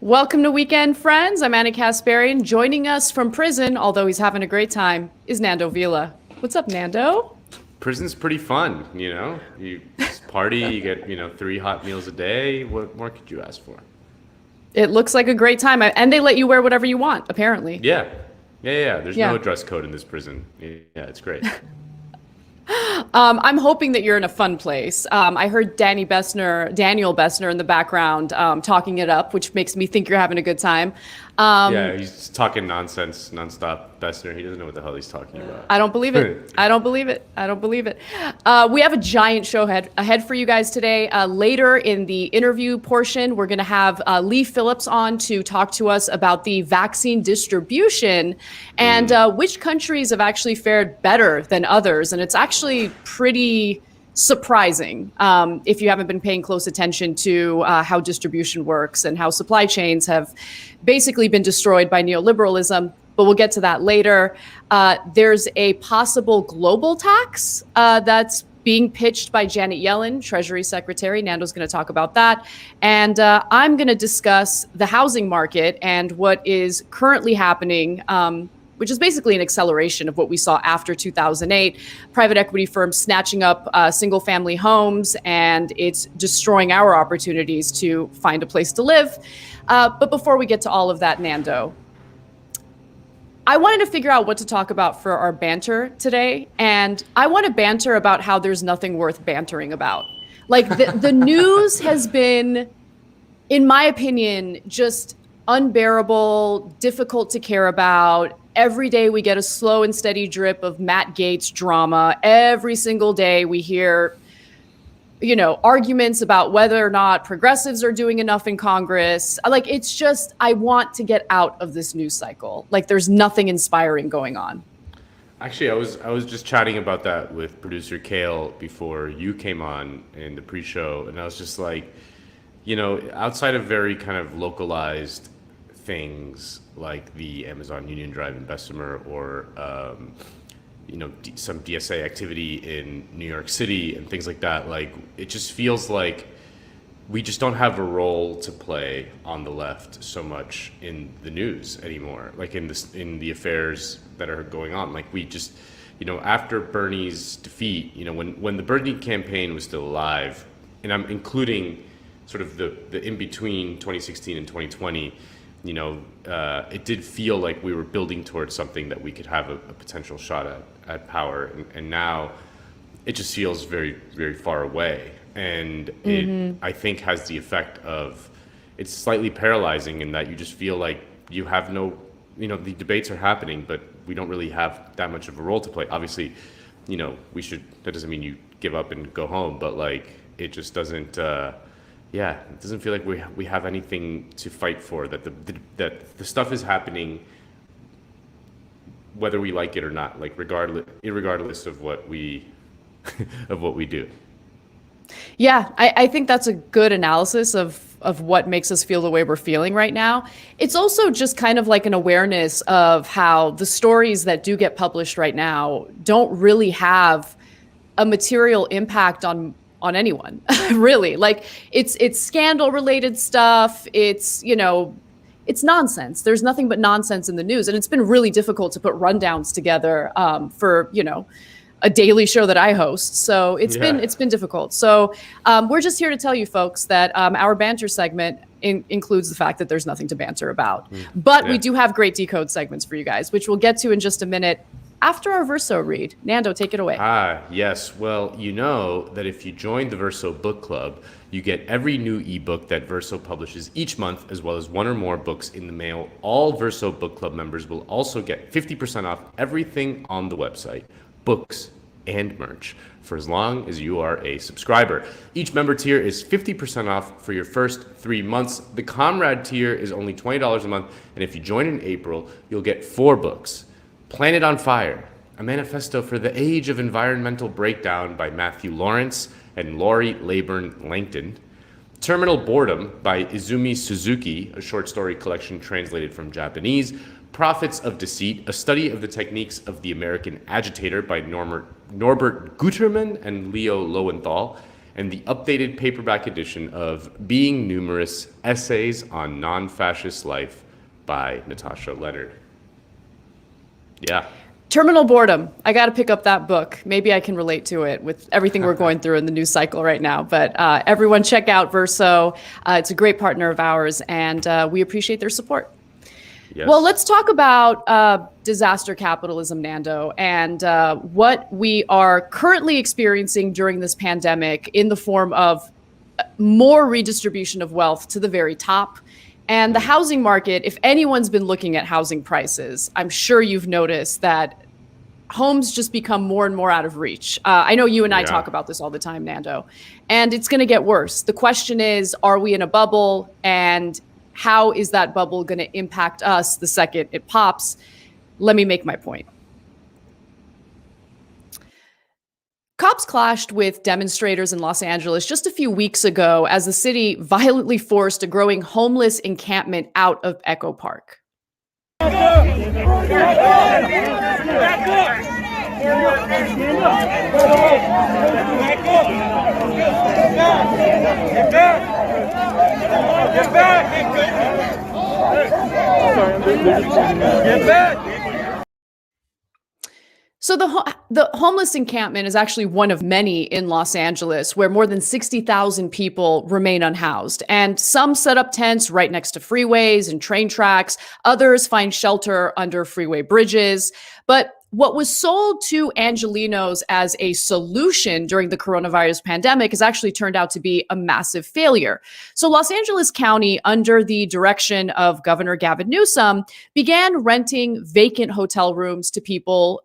Welcome to Weekend Friends. I'm Anna Kasparian. Joining us from prison, although he's having a great time, is Nando Vila. What's up, Nando? Prison's pretty fun, You just party, you get, 3 hot meals a day. What more could you ask for? It looks like a great time. And they let you wear whatever you want, apparently. Yeah. There's no dress code in this prison. Yeah, it's great. I'm hoping that you're in a fun place. I heard Daniel Bessner in the background talking it up, which makes me think you're having a good time. Yeah, he's talking nonsense nonstop. Bessner, he doesn't know what the hell he's talking about. I don't believe it. I don't believe it. We have a giant show ahead for you guys today. Later in the interview portion, we're going to have Leigh Phillips on to talk to us about the vaccine distribution and which countries have actually fared better than others. And it's actually pretty surprising if you haven't been paying close attention to how distribution works and how supply chains have basically been destroyed by neoliberalism. But we'll get to that later. There's a possible global tax that's being pitched by Janet Yellen, Treasury Secretary. Nando's going to talk about that. And I'm going to discuss the housing market and what is currently happening, which is basically an acceleration of what we saw after 2008. Private equity firms snatching up single family homes, and it's destroying our opportunities to find a place to live. But before we get to all of that, Nando, I wanted to figure out what to talk about for our banter today. And I want to banter about how there's nothing worth bantering about. Like the news has been, in my opinion, just unbearable, difficult to care about. Every day we get a slow and steady drip of Matt Gaetz drama. Every single day we hear, arguments about whether or not progressives are doing enough in Congress. Like, it's just, I want to get out of this news cycle. Like, there's nothing inspiring going on. Actually, I was just chatting about that with producer Kale before you came on in the pre-show, and I was just like, outside of very kind of localized things like the Amazon Union Drive in Bessemer or some DSA activity in New York City and things like that, like it just feels like we just don't have a role to play on the left so much in the news anymore, like in the affairs that are going on. Like we just, after Bernie's defeat, when the Bernie campaign was still alive, and I'm including sort of the in between 2016 and 2020, it did feel like we were building towards something that we could have a potential shot at power. And now it just feels very, very far away. And it, I think, has the effect of, it's slightly paralyzing in that you just feel like you have no, the debates are happening, but we don't really have that much of a role to play. Obviously, that doesn't mean you give up and go home, but like, it just doesn't, it doesn't feel like we have anything to fight for, that the stuff is happening whether we like it or not, like irregardless of what we do. Yeah, I think that's a good analysis of what makes us feel the way we're feeling right now. It's also just kind of like an awareness of how the stories that do get published right now don't really have a material impact on anyone, really. Like it's scandal related stuff. It's nonsense. There's nothing but nonsense in the news. And it's been really difficult to put rundowns together for, a daily show that I host. So it's been difficult. So we're just here to tell you folks that our banter segment includes the fact that there's nothing to banter about. But we do have great decode segments for you guys, which we'll get to in just a minute after our Verso read. Nando, take it away. Yes. Well, you know that if you join the Verso Book Club, you get every new ebook that Verso publishes each month, as well as one or more books in the mail. All Verso Book Club members will also get 50% off everything on the website, books and merch, for as long as you are a subscriber. Each member tier is 50% off for your first 3 months. The Comrade tier is only $20 a month, and if you join in April, you'll get 4 books. Planet on Fire, a manifesto for the age of environmental breakdown by Matthew Lawrence and Laurie Leyburn Langton. Terminal Boredom by Izumi Suzuki, a short story collection translated from Japanese. Prophets of Deceit, a study of the techniques of the American agitator by Norbert Guterman and Leo Lowenthal. and the updated paperback edition of Being Numerous: Essays on Non-Fascist Life by Natasha Leonard. Yeah. Terminal boredom. I got to pick up that book. Maybe I can relate to it with everything we're going through in the news cycle right now. But everyone check out Verso. It's a great partner of ours, and we appreciate their support. Yes. Well, let's talk about disaster capitalism, Nando, and what we are currently experiencing during this pandemic in the form of more redistribution of wealth to the very top. And the housing market, if anyone's been looking at housing prices, I'm sure you've noticed that homes just become more and more out of reach. I know you and I talk about this all the time, Nando, and it's going to get worse. The question is, are we in a bubble, and how is that bubble going to impact us the second it pops? Let me make my point. Cops clashed with demonstrators in Los Angeles just a few weeks ago as the city violently forced a growing homeless encampment out of Echo Park. Get back! So the homeless encampment is actually one of many in Los Angeles where more than 60,000 people remain unhoused. And some set up tents right next to freeways and train tracks. Others find shelter under freeway bridges. But what was sold to Angelenos as a solution during the coronavirus pandemic has actually turned out to be a massive failure. So Los Angeles County, under the direction of Governor Gavin Newsom, began renting vacant hotel rooms to people,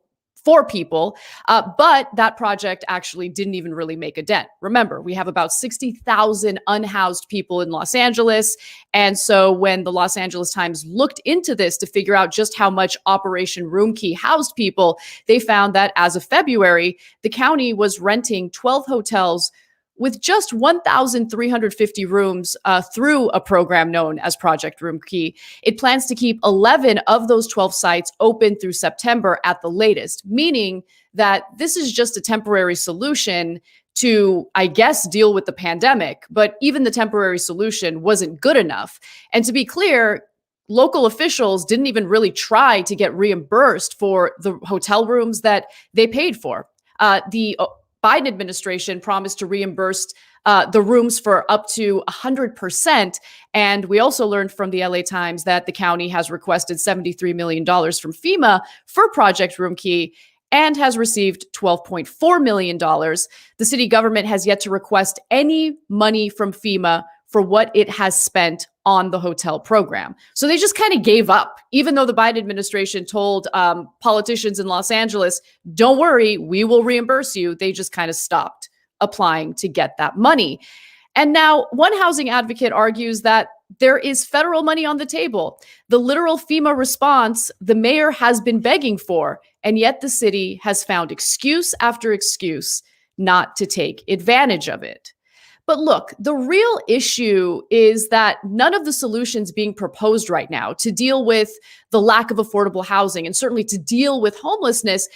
but that project actually didn't even really make a dent. Remember, we have about 60,000 unhoused people in Los Angeles. And so when the Los Angeles Times looked into this to figure out just how much Operation Roomkey housed people, they found that as of February, the county was renting 12 hotels with just 1,350 rooms through a program known as Project Roomkey. It plans to keep 11 of those 12 sites open through September at the latest, meaning that this is just a temporary solution to, I guess, deal with the pandemic. But even the temporary solution wasn't good enough. And to be clear, local officials didn't even really try to get reimbursed for the hotel rooms that they paid for. The Biden administration promised to reimburse the rooms for up to 100%. And we also learned from the LA Times that the county has requested $73 million from FEMA for Project Roomkey and has received $12.4 million. The city government has yet to request any money from FEMA for what it has spent on the hotel program. So they just kind of gave up, even though the Biden administration told politicians in Los Angeles, don't worry, we will reimburse you. They just kind of stopped applying to get that money. And now one housing advocate argues that there is federal money on the table, the literal FEMA response the mayor has been begging for, and yet the city has found excuse after excuse not to take advantage of it. But look, the real issue is that none of the solutions being proposed right now to deal with the lack of affordable housing and certainly to deal with homelessness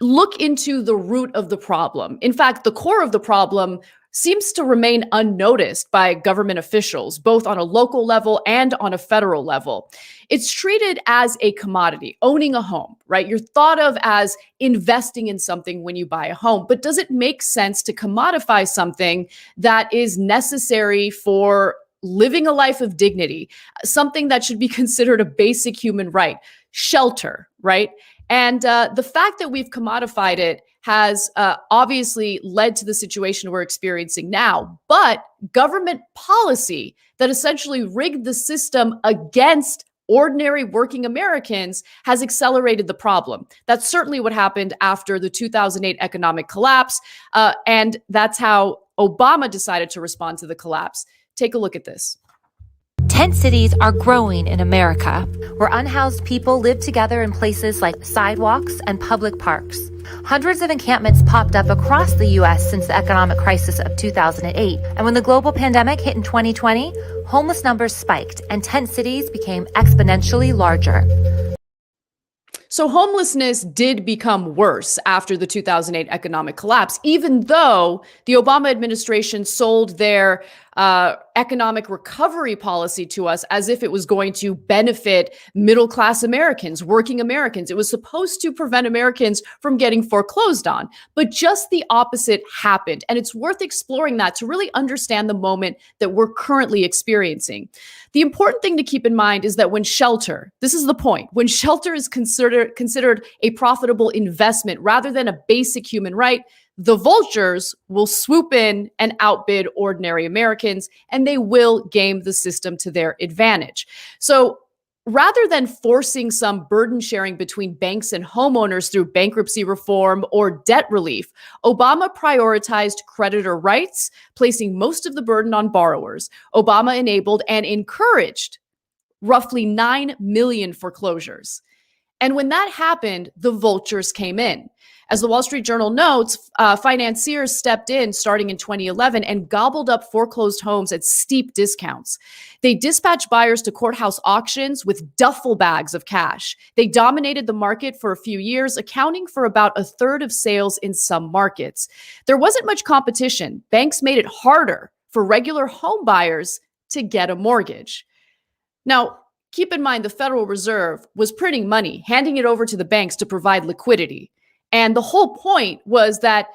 look into the root of the problem. In fact, the core of the problem seems to remain unnoticed by government officials, both on a local level and on a federal level. It's treated as a commodity, owning a home, right? You're thought of as investing in something when you buy a home, but does it make sense to commodify something that is necessary for living a life of dignity, something that should be considered a basic human right, shelter, right? And the fact that we've commodified it has obviously led to the situation we're experiencing now. But government policy that essentially rigged the system against ordinary working Americans has accelerated the problem. That's certainly what happened after the 2008 economic collapse. And that's how Obama decided to respond to the collapse. Take a look at this. Tent cities are growing in America, where unhoused people live together in places like sidewalks and public parks. Hundreds of encampments popped up across the U.S. since the economic crisis of 2008. And when the global pandemic hit in 2020, homeless numbers spiked and tent cities became exponentially larger. So homelessness did become worse after the 2008 economic collapse, even though the Obama administration sold their economic recovery policy to us as if it was going to benefit middle-class Americans, working Americans. It was supposed to prevent Americans from getting foreclosed on. But just the opposite happened. And it's worth exploring that to really understand the moment that we're currently experiencing. The important thing to keep in mind is that when shelter, this is the point, when shelter is considered a profitable investment rather than a basic human right, the vultures will swoop in and outbid ordinary Americans, and they will game the system to their advantage. So rather than forcing some burden sharing between banks and homeowners through bankruptcy reform or debt relief, Obama prioritized creditor rights, placing most of the burden on borrowers. Obama enabled and encouraged roughly 9 million foreclosures. And when that happened, the vultures came in. As the Wall Street Journal notes, financiers stepped in starting in 2011 and gobbled up foreclosed homes at steep discounts. They dispatched buyers to courthouse auctions with duffel bags of cash. They dominated the market for a few years, accounting for about a third of sales in some markets. There wasn't much competition. Banks made it harder for regular home buyers to get a mortgage. Now, keep in mind, the Federal Reserve was printing money, handing it over to the banks to provide liquidity. And the whole point was that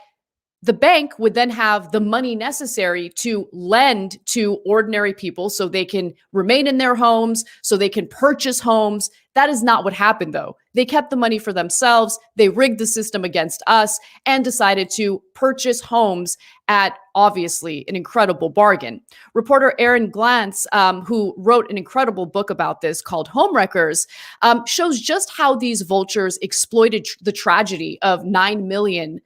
the bank would then have the money necessary to lend to ordinary people so they can remain in their homes, so they can purchase homes. That is not what happened, though. They kept the money for themselves. They rigged the system against us and decided to purchase homes at, obviously, an incredible bargain. Reporter Aaron Glantz, who wrote an incredible book about this called Homewreckers, shows just how these vultures exploited the tragedy of 9 million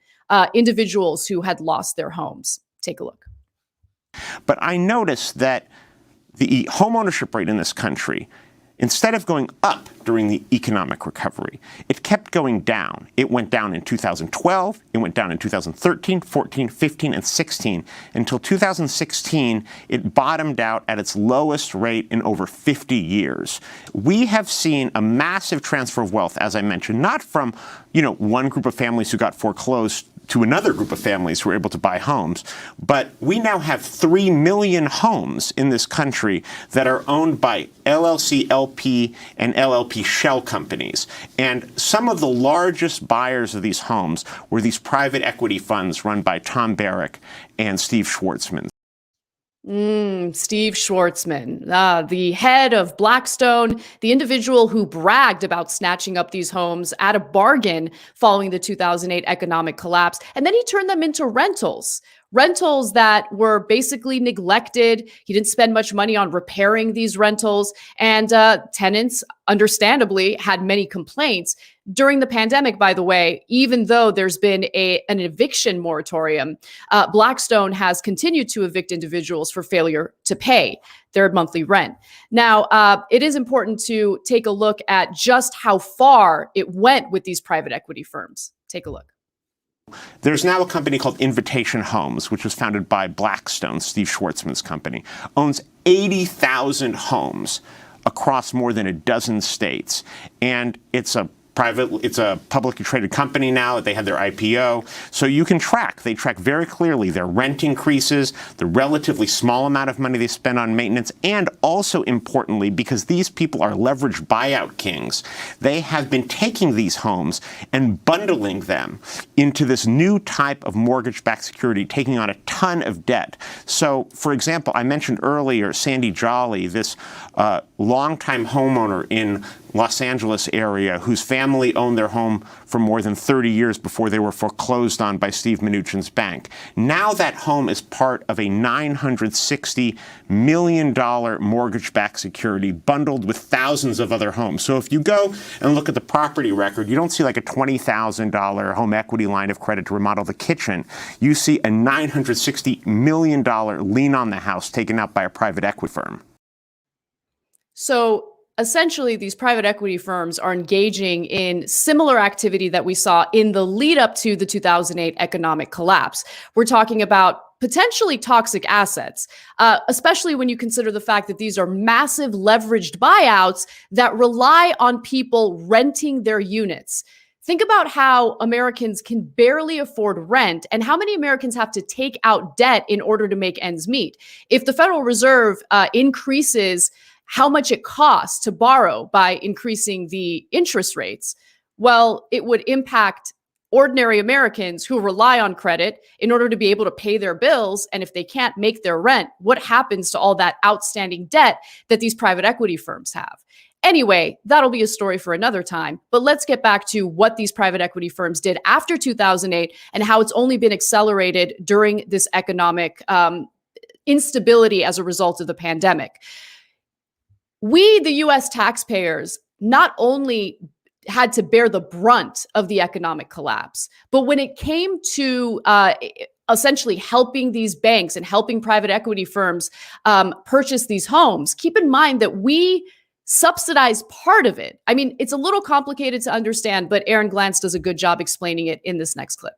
individuals who had lost their homes. Take a look. But I noticed that the homeownership rate in this country, instead of going up during the economic recovery, it kept going down. It went down in 2012, it went down in 2013, 14, 15, and 16. Until 2016, it bottomed out at its lowest rate in over 50 years. We have seen a massive transfer of wealth, as I mentioned, not from, one group of families who got foreclosed to another group of families who were able to buy homes. But we now have 3 million homes in this country that are owned by LLC, LP, and LLP shell companies. And some of the largest buyers of these homes were these private equity funds run by Tom Barrack and Steve Schwartzman. Steve Schwartzman, the head of Blackstone, the individual who bragged about snatching up these homes at a bargain following the 2008 economic collapse. And then he turned them into rentals that were basically neglected. He didn't spend much money on repairing these rentals. And tenants, understandably, had many complaints. During the pandemic, by the way, even though there's been an eviction moratorium, Blackstone has continued to evict individuals for failure to pay their monthly rent. Now, it is important to take a look at just how far it went with these private equity firms. Take a look. There's now a company called Invitation Homes, which was founded by Blackstone, Steve Schwartzman's company, owns 80,000 homes across more than a dozen states. And it's a publicly traded company now. They had their IPO. So you can they track very clearly their rent increases, the relatively small amount of money they spend on maintenance, and also importantly, because these people are leveraged buyout kings, they have been taking these homes and bundling them into this new type of mortgage-backed security, taking on a ton of debt. So, for example, I mentioned earlier Sandy Jolly, this longtime homeowner in Los Angeles area whose family owned their home for more than 30 years before they were foreclosed on by Steve Mnuchin's bank. Now that home is part of a $960 million mortgage-backed security bundled with thousands of other homes. So if you go and look at the property record, you don't see like a $20,000 home equity line of credit to remodel the kitchen. You see a $960 million lien on the house taken out by a private equity firm. So essentially, these private equity firms are engaging in similar activity that we saw in the lead up to the 2008 economic collapse. We're talking about potentially toxic assets, especially when you consider the fact that these are massive leveraged buyouts that rely on people renting their units. Think about how Americans can barely afford rent and how many Americans have to take out debt in order to make ends meet. If the Federal Reserve increases how much it costs to borrow by increasing the interest rates, well, it would impact ordinary Americans who rely on credit in order to be able to pay their bills. And if they can't make their rent, what happens to all that outstanding debt that these private equity firms have? Anyway, that'll be a story for another time. But let's get back to what these private equity firms did after 2008 and how it's only been accelerated during this economic instability as a result of the pandemic. We, the US taxpayers, not only had to bear the brunt of the economic collapse, but when it came to essentially helping these banks and helping private equity firms purchase these homes, keep in mind that we subsidize part of it. I mean, it's a little complicated to understand, but Aaron Glantz does a good job explaining it in this next clip.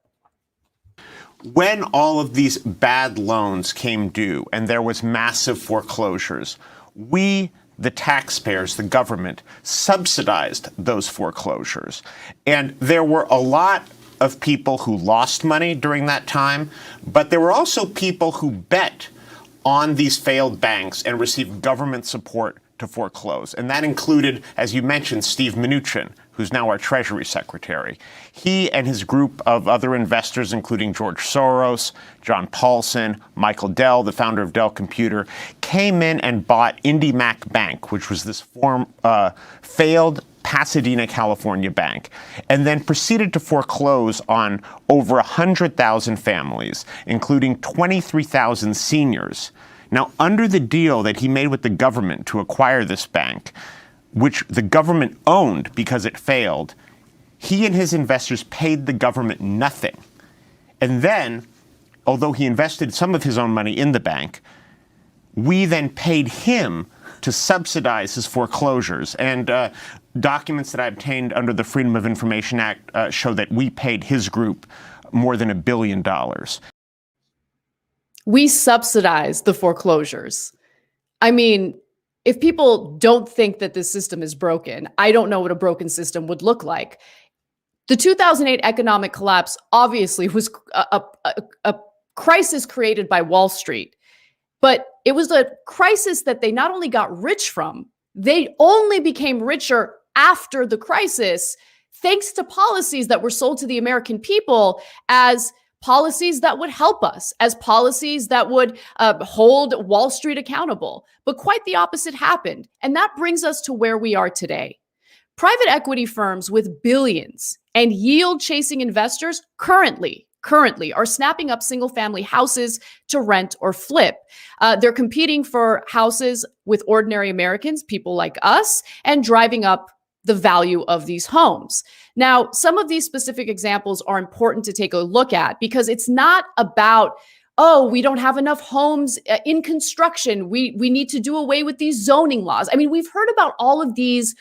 When all of these bad loans came due and there was massive foreclosures, we, the taxpayers, the government, subsidized those foreclosures. And there were a lot of people who lost money during that time, but there were also people who bet on these failed banks and received government support to foreclose. And that included, as you mentioned, Steve Mnuchin, who's now our Treasury Secretary. He and his group of other investors, including George Soros, John Paulson, Michael Dell, the founder of Dell Computer, came in and bought IndyMac Bank, which was this failed Pasadena, California bank, and then proceeded to foreclose on over 100,000 families, including 23,000 seniors. Now, under the deal that he made with the government to acquire this bank, which the government owned because it failed, he and his investors paid the government nothing. And then, although he invested some of his own money in the bank, we then paid him to subsidize his foreclosures. And documents that I obtained under the Freedom of Information Act show that we paid his group more than $1 billion. We subsidize the foreclosures. I mean, if people don't think that this system is broken, I don't know what a broken system would look like. The 2008 economic collapse obviously was a crisis created by Wall Street, but it was a crisis that they not only got rich from, they only became richer after the crisis, thanks to policies that were sold to the American people as policies that would help us, as policies that would hold Wall Street accountable. But quite the opposite happened. And that brings us to where we are today. Private equity firms with billions and yield-chasing investors currently are snapping up single-family houses to rent or flip. They're competing for houses with ordinary Americans, people like us, and driving up the value of these homes. Now, some of these specific examples are important to take a look at because it's not about, oh, we don't have enough homes in construction. We need to do away with these zoning laws. I mean, we've heard about all of these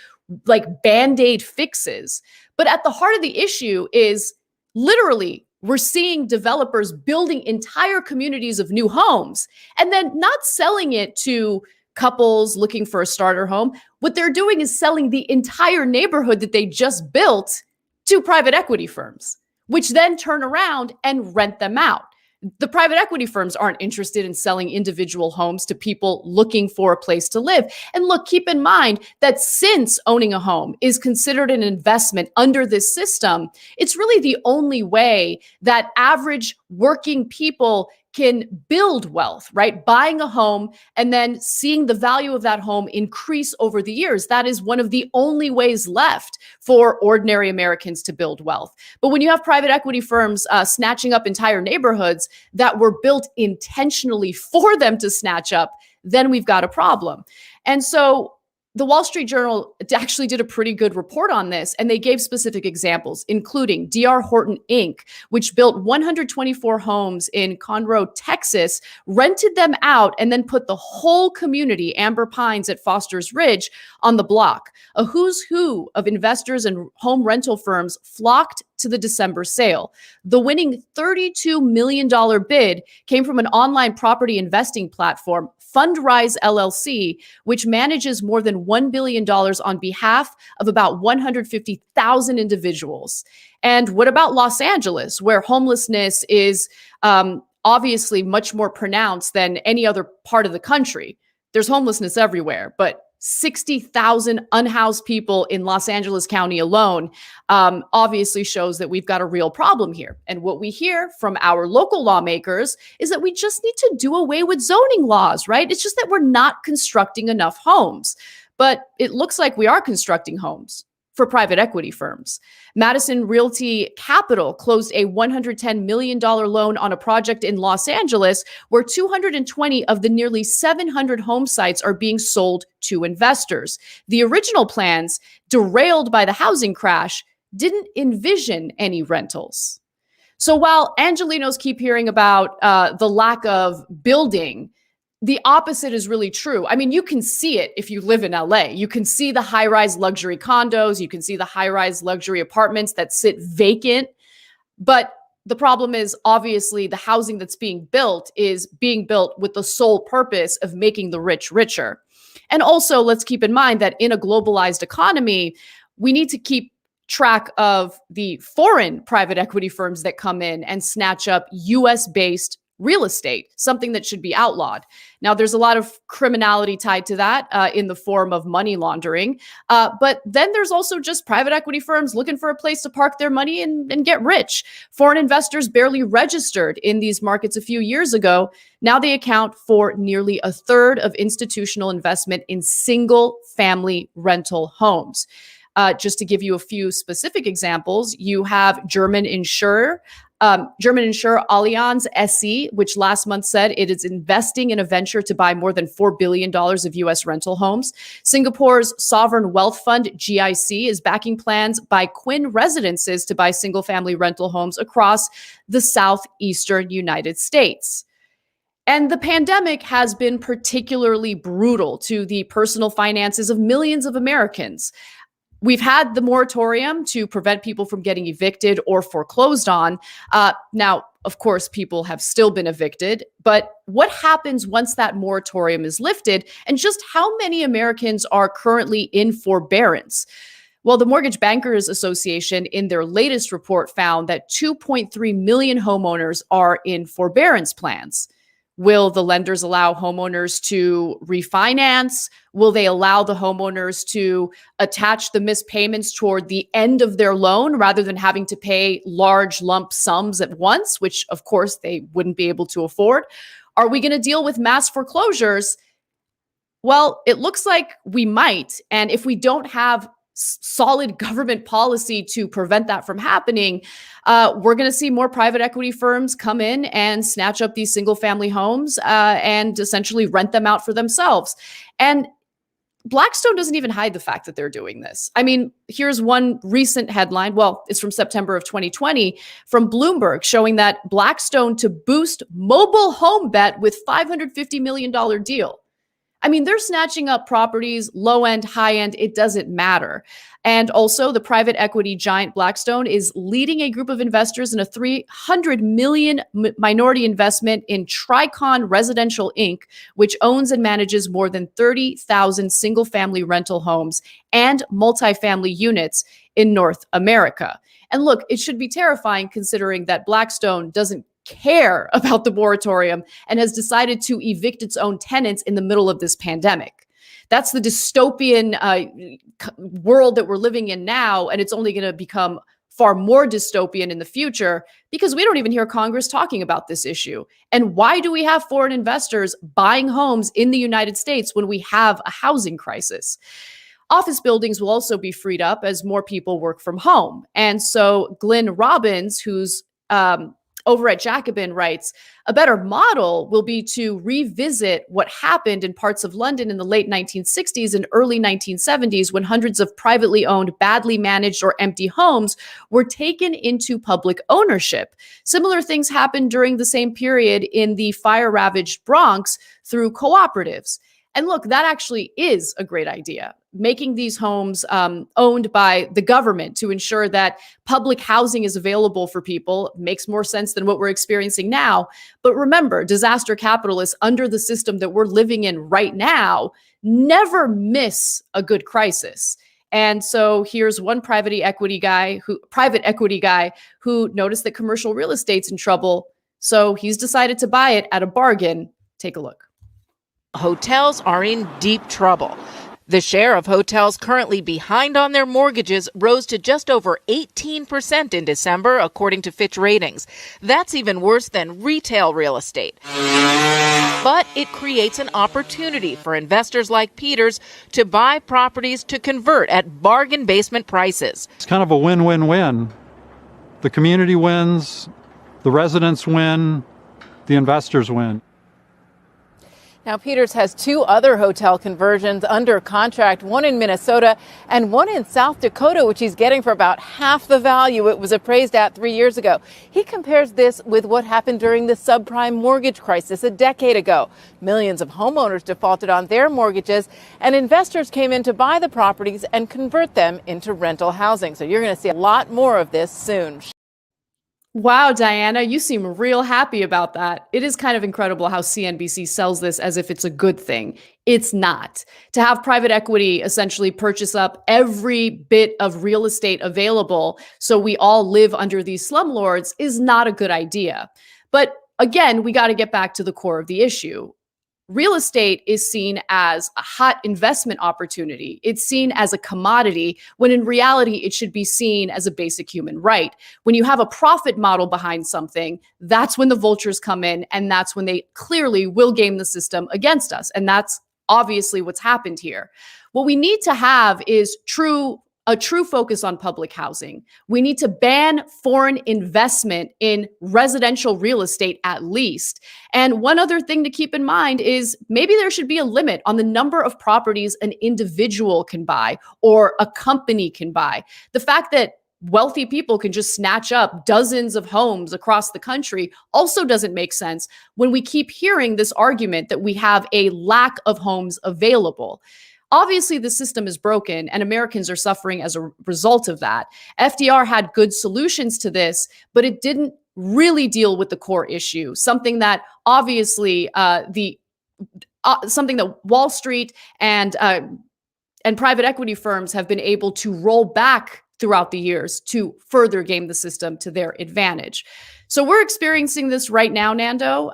like Band-Aid fixes, but at the heart of the issue is literally we're seeing developers building entire communities of new homes and then not selling it to couples looking for a starter home. What they're doing is selling the entire neighborhood that they just built to private equity firms, which then turn around and rent them out. The private equity firms aren't interested in selling individual homes to people looking for a place to live. And look, keep in mind that since owning a home is considered an investment under this system, it's really the only way that average working people can build wealth, right? Buying a home and then seeing the value of that home increase over the years. That is one of the only ways left for ordinary Americans to build wealth. But when you have private equity firms snatching up entire neighborhoods that were built intentionally for them to snatch up, then we've got a problem. And so the Wall Street Journal actually did a pretty good report on this, and they gave specific examples, including D.R. Horton, Inc., which built 124 homes in Conroe, Texas, rented them out, and then put the whole community, Amber Pines at Foster's Ridge, on the block. A who's who of investors and home rental firms flocked to the December sale. The winning $32 million bid came from an online property investing platform, Fundrise LLC, which manages more than $1 billion on behalf of about 150,000 individuals. And what about Los Angeles, where homelessness is obviously much more pronounced than any other part of the country? There's homelessness everywhere, but 60,000 unhoused people in Los Angeles County alone obviously shows that we've got a real problem here. And what we hear from our local lawmakers is that we just need to do away with zoning laws, right? It's just that we're not constructing enough homes. But it looks like we are constructing homes for private equity firms. Madison Realty Capital closed a $110 million loan on a project in Los Angeles where 220 of the nearly 700 home sites are being sold to investors. The original plans, derailed by the housing crash, didn't envision any rentals. So while Angelenos keep hearing about the lack of building, the opposite is really true. I mean, you can see it if you live in LA. You can see the high-rise luxury condos. You can see the high-rise luxury apartments that sit vacant. But the problem is, obviously, the housing that's being built is being built with the sole purpose of making the rich richer. And also, let's keep in mind that in a globalized economy, we need to keep track of the foreign private equity firms that come in and snatch up US-based real estate, something that should be outlawed. Now, there's a lot of criminality tied to that in the form of money laundering. But then there's also just private equity firms looking for a place to park their money and get rich. Foreign investors barely registered in these markets a few years ago. Now they account for nearly a third of institutional investment in single family rental homes. Just to give you a few specific examples, you have German insurer Allianz SE, which last month said it is investing in a venture to buy more than $4 billion of U.S. rental homes. Singapore's sovereign wealth fund, GIC, is backing plans by Quinn Residences to buy single-family rental homes across the southeastern United States. And the pandemic has been particularly brutal to the personal finances of millions of Americans. We've had the moratorium to prevent people from getting evicted or foreclosed on. Now, of course, people have still been evicted, but what happens once that moratorium is lifted, and just how many Americans are currently in forbearance? Well, the Mortgage Bankers Association in their latest report found that 2.3 million homeowners are in forbearance plans. Will the lenders allow homeowners to refinance? Will they allow the homeowners to attach the missed payments toward the end of their loan rather than having to pay large lump sums at once, which of course they wouldn't be able to afford? Are we going to deal with mass foreclosures? Well, it looks like we might. And if we don't have solid government policy to prevent that from happening, we're going to see more private equity firms come in and snatch up these single family homes and essentially rent them out for themselves. And Blackstone doesn't even hide the fact that they're doing this. I mean, here's one recent headline. Well, it's from September of 2020 from Bloomberg showing that Blackstone to boost mobile home bet with $550 million deal. I mean, they're snatching up properties, low end, high end, it doesn't matter. And also, the private equity giant Blackstone is leading a group of investors in a $300 million minority investment in Tricon Residential Inc., which owns and manages more than 30,000 single family rental homes and multifamily units in North America. And look, it should be terrifying considering that Blackstone doesn't care about the moratorium and has decided to evict its own tenants in the middle of this pandemic. That's the dystopian world that we're living in now, and it's only going to become far more dystopian in the future because we don't even hear Congress talking about this issue. And why do we have foreign investors buying homes in the United States when we have a housing crisis? Office buildings will also be freed up as more people work from home. And so Glenn Robbins, who's over at Jacobin, writes, a better model will be to revisit what happened in parts of London in the late 1960s and early 1970s when hundreds of privately owned, badly managed or empty homes were taken into public ownership. Similar things happened during the same period in the fire-ravaged Bronx through cooperatives. And look, that actually is a great idea. Making these homes owned by the government to ensure that public housing is available for people makes more sense than what we're experiencing now. But remember, disaster capitalists under the system that we're living in right now never miss a good crisis. And so here's one private equity guy who noticed that commercial real estate's in trouble. So he's decided to buy it at a bargain. Take a look. Hotels are in deep trouble. The share of hotels currently behind on their mortgages rose to just over 18% in December, according to Fitch Ratings. That's even worse than retail real estate. But it creates an opportunity for investors like Peters to buy properties to convert at bargain basement prices. It's kind of a win-win-win. The community wins, the residents win, the investors win. Now, Peters has 2 other hotel conversions under contract, one in Minnesota and one in South Dakota, which he's getting for about half the value it was appraised at 3 years ago. He compares this with what happened during the subprime mortgage crisis a decade ago. Millions of homeowners defaulted on their mortgages, and investors came in to buy the properties and convert them into rental housing. So you're going to see a lot more of this soon. Wow, Diana, you seem real happy about that. It is kind of incredible how CNBC sells this as if it's a good thing. It's not. To have private equity essentially purchase up every bit of real estate available so we all live under these slumlords is not a good idea. But again, we got to get back to the core of the issue. Real estate is seen as a hot investment opportunity. It's seen as a commodity when in reality, it should be seen as a basic human right. When you have a profit model behind something, that's when the vultures come in, and that's when they clearly will game the system against us. And that's obviously what's happened here. What we need to have is a true focus on public housing. We need to ban foreign investment in residential real estate at least. And one other thing to keep in mind is maybe there should be a limit on the number of properties an individual can buy or a company can buy. The fact that wealthy people can just snatch up dozens of homes across the country also doesn't make sense when we keep hearing this argument that we have a lack of homes available. Obviously, the system is broken and Americans are suffering as a result of that. FDR had good solutions to this, but it didn't really deal with the core issue, something that obviously something that Wall Street and private equity firms have been able to roll back throughout the years to further game the system to their advantage. So we're experiencing this right now, Nando.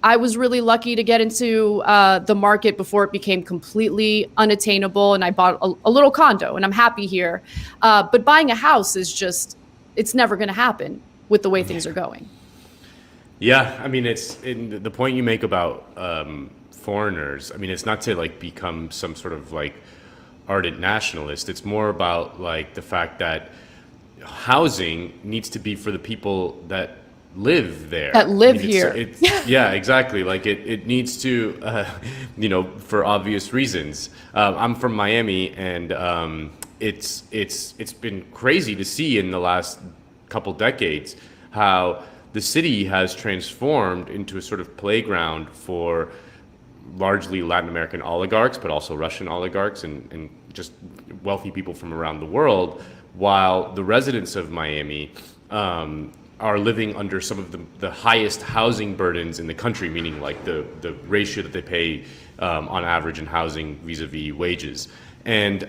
I was really lucky to get into the market before it became completely unattainable, and I bought a little condo, and I'm happy here. But buying a house is just, it's never going to happen with the way things are going. Yeah, I mean, it's in the point you make about foreigners. I mean, it's not to like become some sort of like ardent nationalist. It's more about like the fact that housing needs to be for the people that live there, that live here. Yeah, exactly. Like it needs to, for obvious reasons. I'm from Miami, and it's been crazy to see in the last couple decades how the city has transformed into a sort of playground for largely Latin American oligarchs, but also Russian oligarchs and just wealthy people from around the world, while the residents of Miami are living under some of the highest housing burdens in the country, meaning like the ratio that they pay on average in housing vis-a-vis wages. And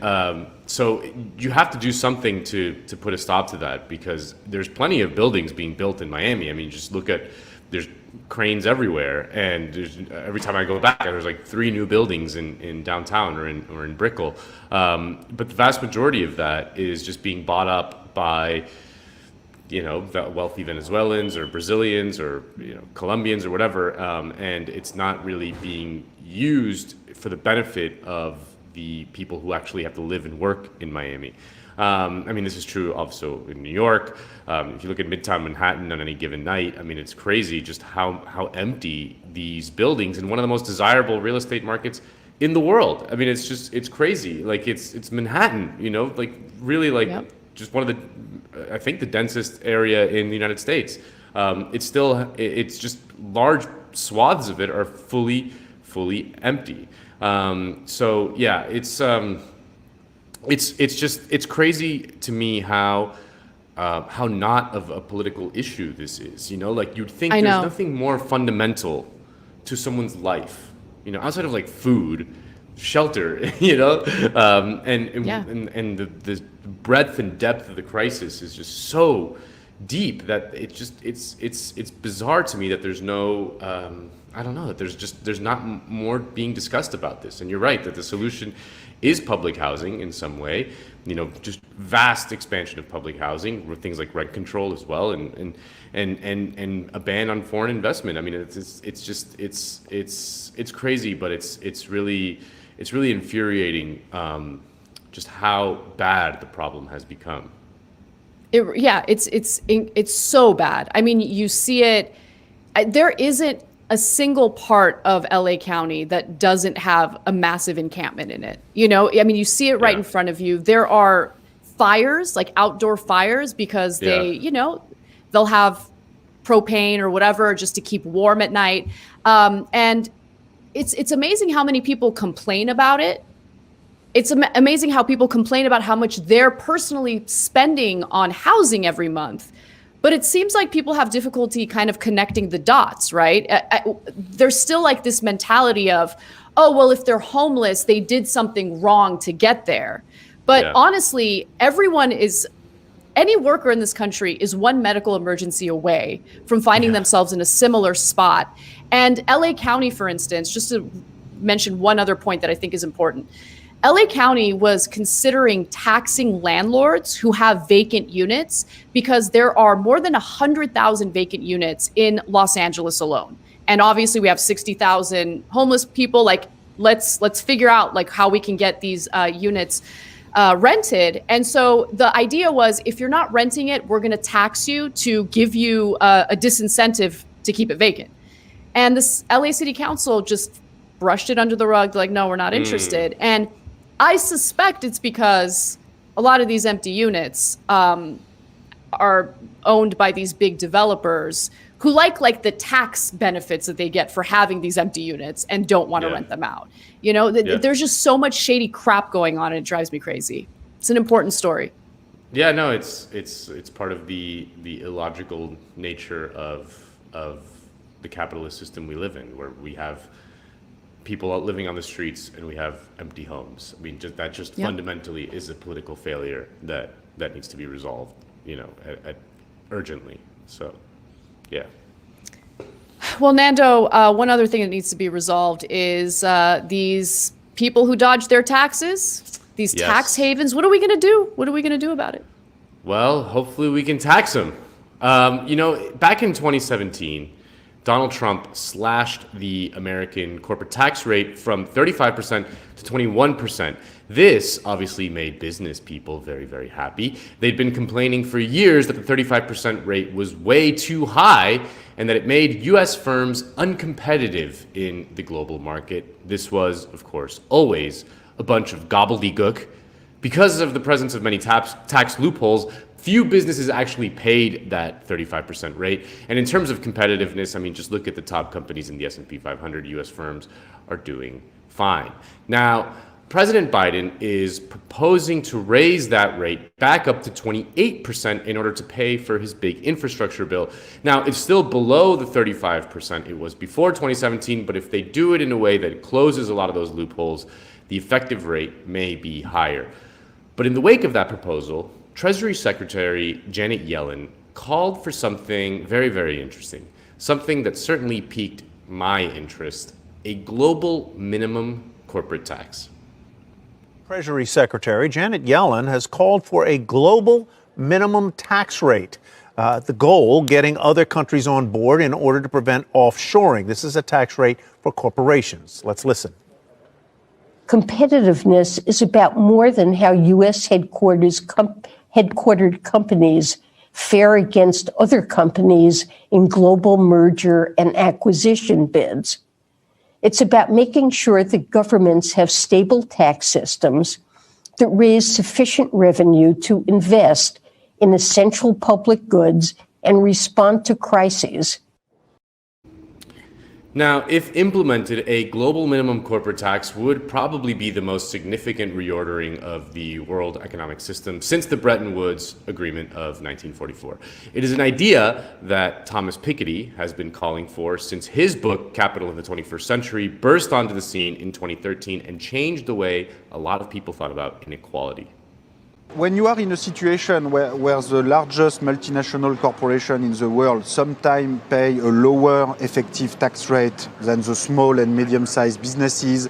so you have to do something to put a stop to that, because there's plenty of buildings being built in Miami. I mean, just look at, there's cranes everywhere, and every time I go back, there's like 3 new buildings in downtown or in Brickell. But the vast majority of that is just being bought up by wealthy Venezuelans or Brazilians or Colombians or whatever, and it's not really being used for the benefit of the people who actually have to live and work in Miami. I mean, this is true also in New York. If you look at Midtown Manhattan on any given night, I mean, it's crazy just how empty these buildings in one of the most desirable real estate markets in the world. I mean, it's crazy. Like it's Manhattan, like really like. Yep. Just one of I think the densest area in the United States. It's just large swaths of it are fully fully empty. So yeah, it's crazy to me how not of a political issue this is. You know, like you'd think there's nothing more fundamental to someone's life, you know, outside of like food, shelter, you know, and the breadth and depth of the crisis is just so deep that it's bizarre to me that there's no I don't know, that there's not more being discussed about this. And you're right that the solution is public housing in some way, you know, just vast expansion of public housing with things like rent control as well, and a ban on foreign investment. I mean, it's crazy, but it's really infuriating just how bad the problem has become. It's so bad. I mean, you see it. There isn't a single part of LA County that doesn't have a massive encampment in it. You know, I mean, you see it right in front of you. There are fires, like outdoor fires, because they, you know, they'll have propane or whatever just to keep warm at night. And it's amazing how many people complain about it. It's amazing how people complain about how much they're personally spending on housing every month. But it seems like people have difficulty kind of connecting the dots, right? There's still like this mentality of, oh, well, if they're homeless, they did something wrong to get there. But honestly, any worker in this country is one medical emergency away from finding themselves in a similar spot. And LA County, for instance, just to mention one other point that I think is important, LA County was considering taxing landlords who have vacant units because there are more than 100,000 vacant units in Los Angeles alone. And obviously we have 60,000 homeless people. Like, let's figure out like how we can get these units rented. And so the idea was, if you're not renting it, we're going to tax you to give you a disincentive to keep it vacant. And this LA City Council just brushed it under the rug. Like, no, we're not interested. And I suspect it's because a lot of these empty units are owned by these big developers who like the tax benefits that they get for having these empty units and don't want to rent them out. You know, there's just so much shady crap going on, and it drives me crazy. It's an important story. Yeah, no, it's part of the illogical nature of the capitalist system we live in, where we have people out living on the streets and we have empty homes. I mean, that fundamentally is a political failure that needs to be resolved, you know, urgently. So, yeah. Well, Nando, one other thing that needs to be resolved is these people who dodge their taxes, these tax havens. What are we going to do? What are we going to do about it? Well, hopefully we can tax them. You know, back in 2017, Donald Trump slashed the American corporate tax rate from 35% to 21%. This obviously made business people very, very happy. They'd been complaining for years that the 35% rate was way too high and that it made U.S. firms uncompetitive in the global market. This was, of course, always a bunch of gobbledygook. Because of the presence of many tax loopholes, few businesses actually paid that 35% rate. And in terms of competitiveness, I mean, just look at the top companies in the S&P 500. U.S. firms are doing fine. Now, President Biden is proposing to raise that rate back up to 28% in order to pay for his big infrastructure bill. Now, it's still below the 35% it was before 2017, but if they do it in a way that closes a lot of those loopholes, the effective rate may be higher. But in the wake of that proposal, Treasury Secretary Janet Yellen called for something very, very interesting, something that certainly piqued my interest: a global minimum corporate tax. Treasury Secretary Janet Yellen has called for a global minimum tax rate. The goal, getting other countries on board in order to prevent offshoring. This is a tax rate for corporations. Let's listen. Competitiveness is about more than how U.S. headquartered companies fare against other companies in global merger and acquisition bids. It's about making sure that governments have stable tax systems that raise sufficient revenue to invest in essential public goods and respond to crises. Now, if implemented, a global minimum corporate tax would probably be the most significant reordering of the world economic system since the Bretton Woods Agreement of 1944. It is an idea that Thomas Piketty has been calling for since his book, Capital of the 21st Century, burst onto the scene in 2013 and changed the way a lot of people thought about inequality. When you are in a situation where the largest multinational corporation in the world sometimes pay a lower effective tax rate than the small and medium-sized businesses,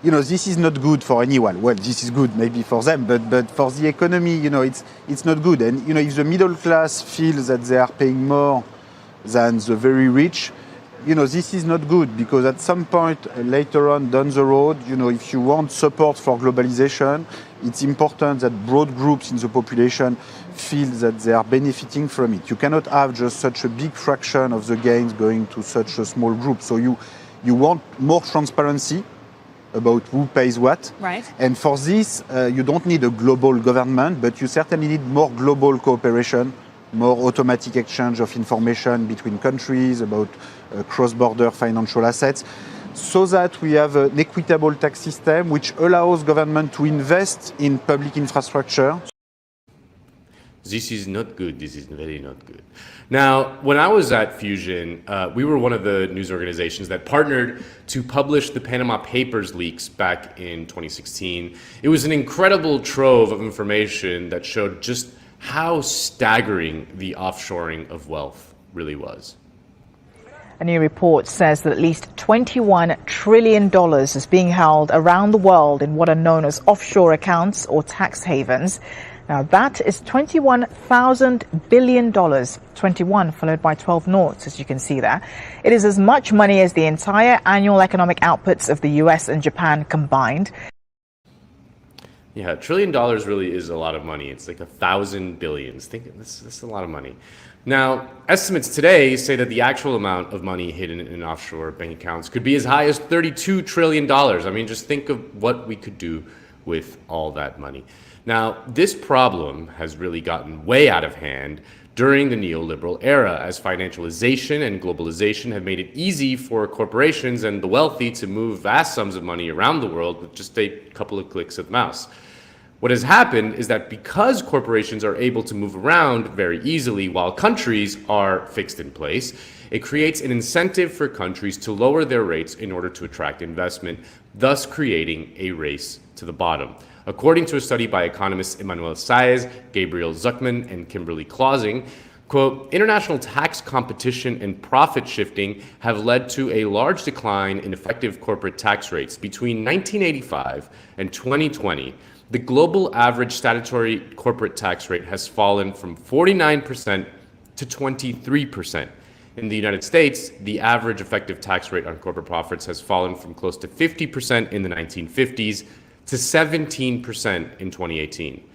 this is not good for anyone. Well, this is good maybe for them, but for the economy, it's not good. And, if the middle class feels that they are paying more than the very rich, this is not good, because at some point later on down the road, if you want support for globalization, it's important that broad groups in the population feel that they are benefiting from it. You cannot have just such a big fraction of the gains going to such a small group. So you want more transparency about who pays what. Right. And for this, you don't need a global government, but you certainly need more global cooperation, more automatic exchange of information between countries about cross-border financial assets, so that we have an equitable tax system which allows government to invest in public infrastructure. This is not good. This is very not good. Now, when I was at Fusion, we were one of the news organizations that partnered to publish the Panama Papers leaks back in 2016. It was an incredible trove of information that showed just how staggering the offshoring of wealth really was. A new report says that at least $21 trillion is being held around the world in what are known as offshore accounts or tax havens. Now that is $21,000 billion, 21 followed by 12 noughts, as you can see there. It is as much money as the entire annual economic outputs of the US and Japan combined. Yeah, $1 trillion really is a lot of money. It's like 1,000 billions. Think that's a lot of money. Now, estimates today say that the actual amount of money hidden in offshore bank accounts could be as high as $32 trillion. I mean, just think of what we could do with all that money. Now, this problem has really gotten way out of hand during the neoliberal era, as financialization and globalization have made it easy for corporations and the wealthy to move vast sums of money around the world with just a couple of clicks of the mouse. What has happened is that because corporations are able to move around very easily while countries are fixed in place, it creates an incentive for countries to lower their rates in order to attract investment, thus creating a race to the bottom. According to a study by economists Emmanuel Saez, Gabriel Zuckman, and Kimberly Clausing, quote, international tax competition and profit shifting have led to a large decline in effective corporate tax rates. Between 1985 and 2020, the global average statutory corporate tax rate has fallen from 49% to 23%. In the United States, the average effective tax rate on corporate profits has fallen from close to 50% in the 1950s to 17% in 2018.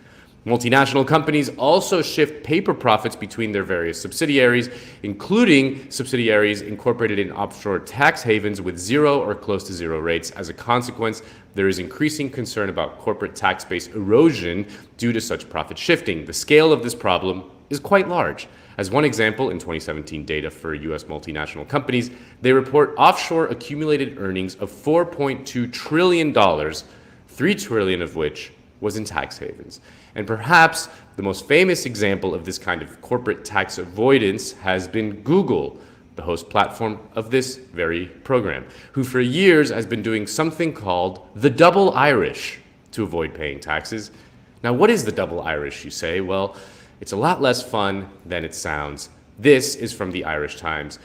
Multinational companies also shift paper profits between their various subsidiaries, including subsidiaries incorporated in offshore tax havens with zero or close to zero rates. As a consequence, there is increasing concern about corporate tax base erosion due to such profit shifting. The scale of this problem is quite large. As one example, in 2017 data for U.S. multinational companies, they report offshore accumulated earnings of $4.2 trillion, $3 trillion of which was in tax havens. And perhaps the most famous example of this kind of corporate tax avoidance has been Google, the host platform of this very program, who for years has been doing something called the double Irish to avoid paying taxes. Now, what is the double Irish, you say? Well, it's a lot less fun than it sounds. This is from the Irish Times.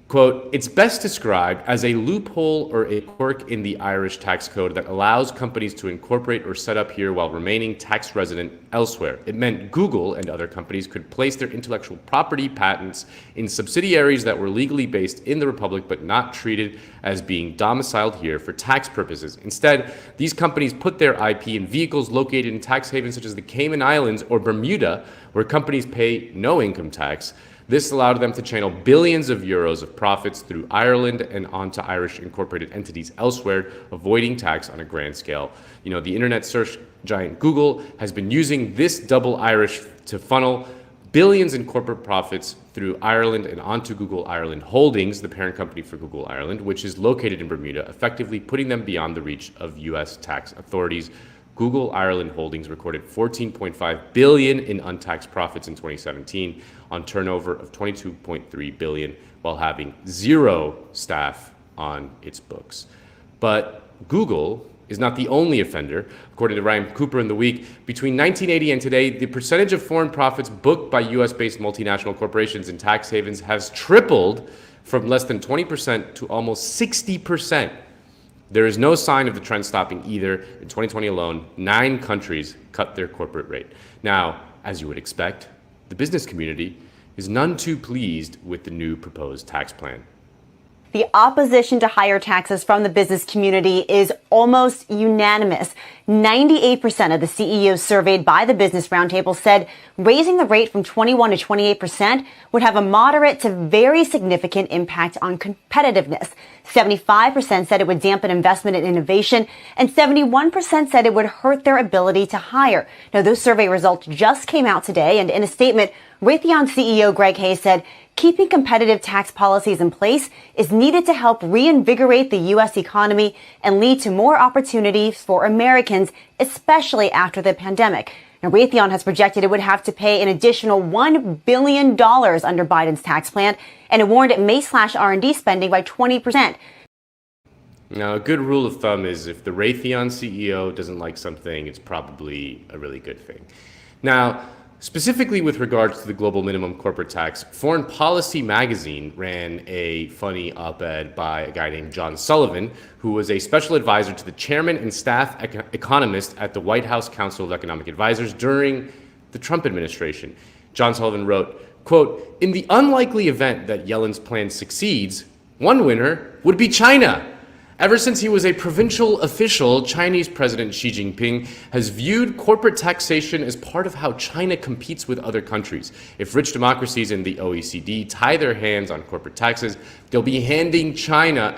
Quote, it's best described as a loophole or a quirk in the Irish tax code that allows companies to incorporate or set up here while remaining tax resident elsewhere. It meant Google and other companies could place their intellectual property patents in subsidiaries that were legally based in the Republic but not treated as being domiciled here for tax purposes. Instead, these companies put their IP in vehicles located in tax havens such as the Cayman Islands or Bermuda, where companies pay no income tax. This allowed them to channel billions of euros of profits through Ireland and onto Irish incorporated entities elsewhere, avoiding tax on a grand scale. The internet search giant Google has been using this double Irish to funnel billions in corporate profits through Ireland and onto Google Ireland Holdings, the parent company for Google Ireland, which is located in Bermuda, effectively putting them beyond the reach of U.S. tax authorities. Google Ireland Holdings recorded $14.5 billion in untaxed profits in 2017 on turnover of $22.3 billion, while having 0 staff on its books. But Google is not the only offender. According to Ryan Cooper in The Week, between 1980 and today, the percentage of foreign profits booked by U.S.-based multinational corporations in tax havens has tripled from less than 20% to almost 60%. There is no sign of the trend stopping either. In 2020 alone, 9 countries cut their corporate rate. Now, as you would expect, the business community is none too pleased with the new proposed tax plan. The opposition to higher taxes from the business community is almost unanimous. 98% of the CEOs surveyed by the Business Roundtable said raising the rate from 21 to 28% would have a moderate to very significant impact on competitiveness. 75% said it would dampen investment and innovation, and 71% said it would hurt their ability to hire. Now, those survey results just came out today, and in a statement, Raytheon CEO Greg Hayes said keeping competitive tax policies in place is needed to help reinvigorate the U.S. economy and lead to more opportunities for Americans, especially after the pandemic. Now, Raytheon has projected it would have to pay an additional $1 billion under Biden's tax plan, and it warned it may slash R&D spending by 20%. Now, a good rule of thumb is if the Raytheon CEO doesn't like something, it's probably a really good thing. Now, specifically with regards to the global minimum corporate tax, Foreign Policy magazine ran a funny op-ed by a guy named John Sullivan, who was a special advisor to the chairman and staff economist at the White House Council of Economic Advisors during the Trump administration. John Sullivan wrote, quote, "In the unlikely event that Yellen's plan succeeds, one winner would be China. Ever since he was a provincial official, Chinese President Xi Jinping has viewed corporate taxation as part of how China competes with other countries. If rich democracies in the OECD tie their hands on corporate taxes, they'll be handing China,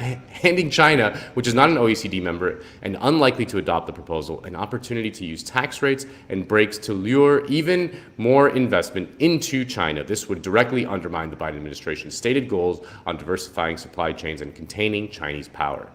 which is not an OECD member and unlikely to adopt the proposal, an opportunity to use tax rates and breaks to lure even more investment into China. This would directly undermine the Biden administration's stated goals on diversifying supply chains and containing Chinese power.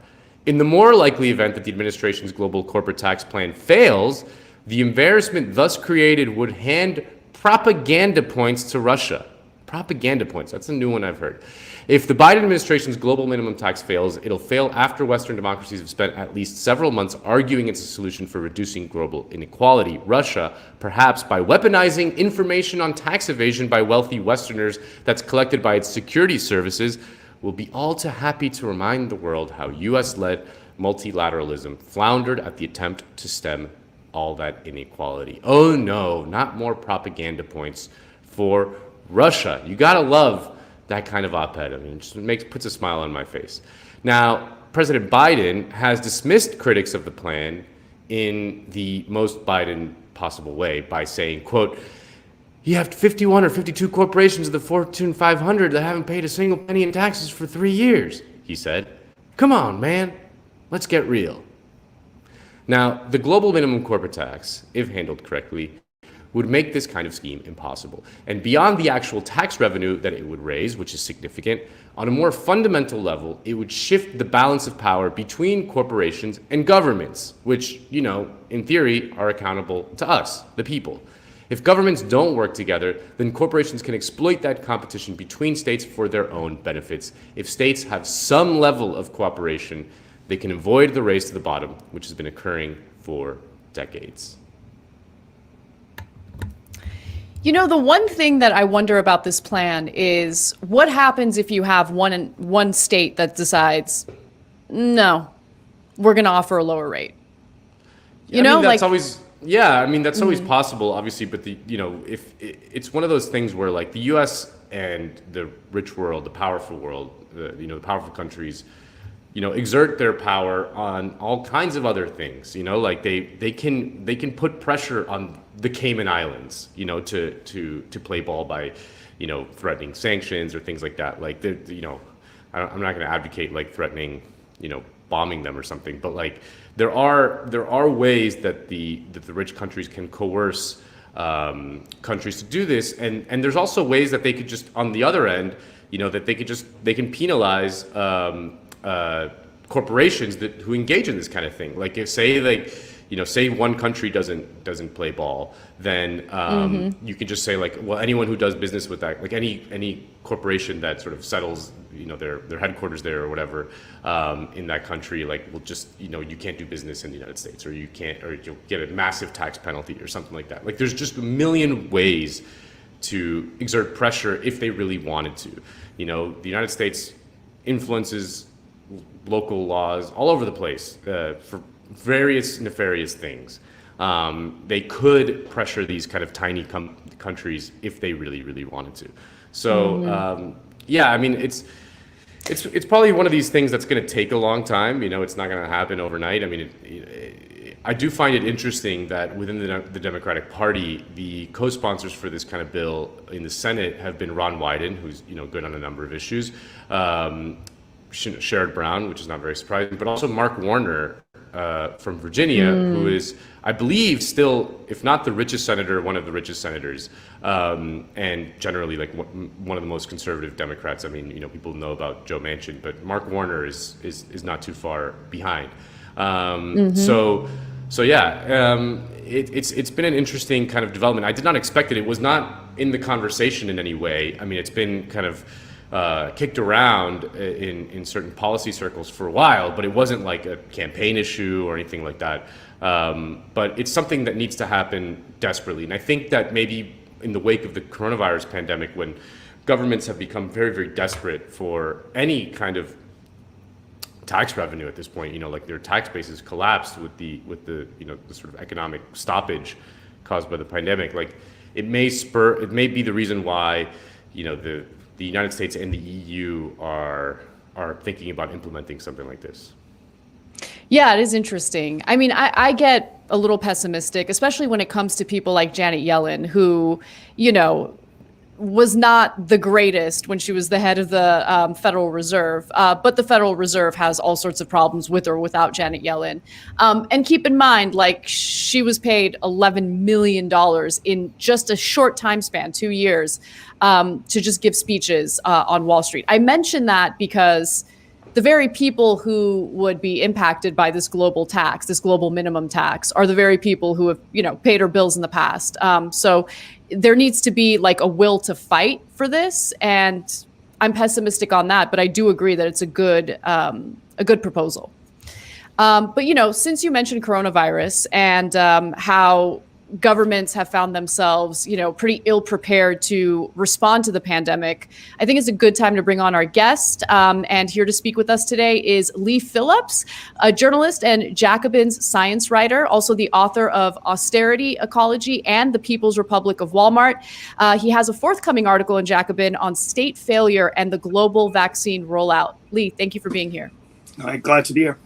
In the more likely event that the administration's global corporate tax plan fails, the embarrassment thus created would hand propaganda points to Russia." Propaganda points, that's a new one I've heard. If the Biden administration's global minimum tax fails, it'll fail after Western democracies have spent at least several months arguing it's a solution for reducing global inequality. Russia, perhaps by weaponizing information on tax evasion by wealthy Westerners that's collected by its security services, will be all too happy to remind the world how U.S.-led multilateralism floundered at the attempt to stem all that inequality. Oh no, not more propaganda points for Russia. You gotta love that kind of op-ed. I mean, it just puts a smile on my face. Now, President Biden has dismissed critics of the plan in the most Biden possible way by saying, quote, "You have 51 or 52 corporations of the Fortune 500 that haven't paid a single penny in taxes for 3 years," he said. Come on, man. Let's get real. Now, the global minimum corporate tax, if handled correctly, would make this kind of scheme impossible. And beyond the actual tax revenue that it would raise, which is significant, on a more fundamental level, it would shift the balance of power between corporations and governments, which, in theory, are accountable to us, the people. If governments don't work together, then corporations can exploit that competition between states for their own benefits. If states have some level of cooperation, they can avoid the race to the bottom, which has been occurring for decades. The one thing that I wonder about this plan is what happens if you have one state that decides, no, we're going to offer a lower rate. That's always possible, obviously, but if it's one of those things where like the U.S. and the rich world, the powerful world, the powerful countries, exert their power on all kinds of other things. Like they can put pressure on the Cayman Islands, to play ball by, threatening sanctions or things like that. Like I'm not going to advocate like threatening, bombing them or something, but like there are ways that the rich countries can coerce countries to do this. And there's also ways that they could just, on the other end, that they can penalize corporations who engage in this kind of thing. Like if say one country doesn't play ball, then you can just say like, well, anyone who does business with that, like any corporation that sort of settles, their headquarters there or whatever, in that country, like will just, you can't do business in the United States, or you'll get a massive tax penalty or something like that. Like there's just a million ways to exert pressure if they really wanted to. The United States influences local laws all over the place for various nefarious things. They could pressure these kind of tiny countries if they really, really wanted to. So yeah, I mean, it's probably one of these things that's going to take a long time. It's not going to happen overnight. I mean, I do find it interesting that within the Democratic Party, the co-sponsors for this kind of bill in the Senate have been Ron Wyden, who's good on a number of issues, Sherrod Brown, which is not very surprising, but also Mark Warner from Virginia, who is, I believe, still, if not the richest senator, one of the richest senators, and generally like one of the most conservative Democrats. I mean, people know about Joe Manchin, but Mark Warner is not too far behind. So yeah, it's been an interesting kind of development. I did not expect it. It was not in the conversation in any way. I mean, it's been kind of kicked around in certain policy circles for a while, but it wasn't like a campaign issue or anything like that. But it's something that needs to happen desperately. And I think that maybe in the wake of the coronavirus pandemic, when governments have become very, very desperate for any kind of tax revenue at this point, like their tax bases collapsed with the the sort of economic stoppage caused by the pandemic. Like it may be the reason why the United States and the EU are thinking about implementing something like this. Yeah, it is interesting. I mean, I get a little pessimistic, especially when it comes to people like Janet Yellen, who, was not the greatest when she was the head of the Federal Reserve. But the Federal Reserve has all sorts of problems with or without Janet Yellen. And keep in mind, like, she was paid $11 million in just a short time span, 2 years, to just give speeches on Wall Street. I mention that because the very people who would be impacted by this global tax, this global minimum tax, are the very people who have, paid her bills in the past. So there needs to be like a will to fight for this, and I'm pessimistic on that. But I do agree that it's a good proposal. But since you mentioned coronavirus and how governments have found themselves, pretty ill prepared to respond to the pandemic, I think it's a good time to bring on our guest. And here to speak with us today is Leigh Phillips, a journalist and Jacobin's science writer, also the author of Austerity, Ecology, and the People's Republic of Walmart. He has a forthcoming article in Jacobin on state failure and the global vaccine rollout. Leigh, thank you for being here. All right, glad to be here.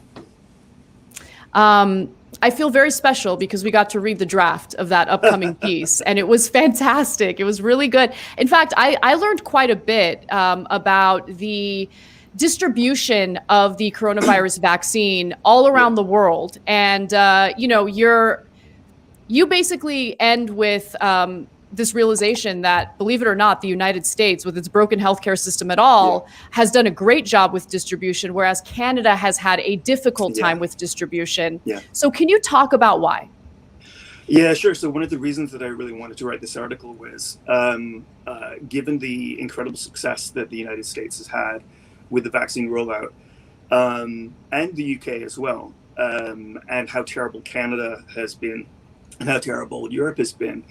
I feel very special because we got to read the draft of that upcoming piece, and it was fantastic. It was really good. In fact, I learned quite a bit about the distribution of the coronavirus vaccine all around the world. And, you basically end with this realization that, believe it or not, the United States, with its broken healthcare system at all, has done a great job with distribution, whereas Canada has had a difficult time with distribution. So can you talk about why? Yeah, sure. So one of the reasons that I really wanted to write this article was, given the incredible success that the United States has had with the vaccine rollout, and the UK as well, and how terrible Canada has been, and how terrible Europe has been,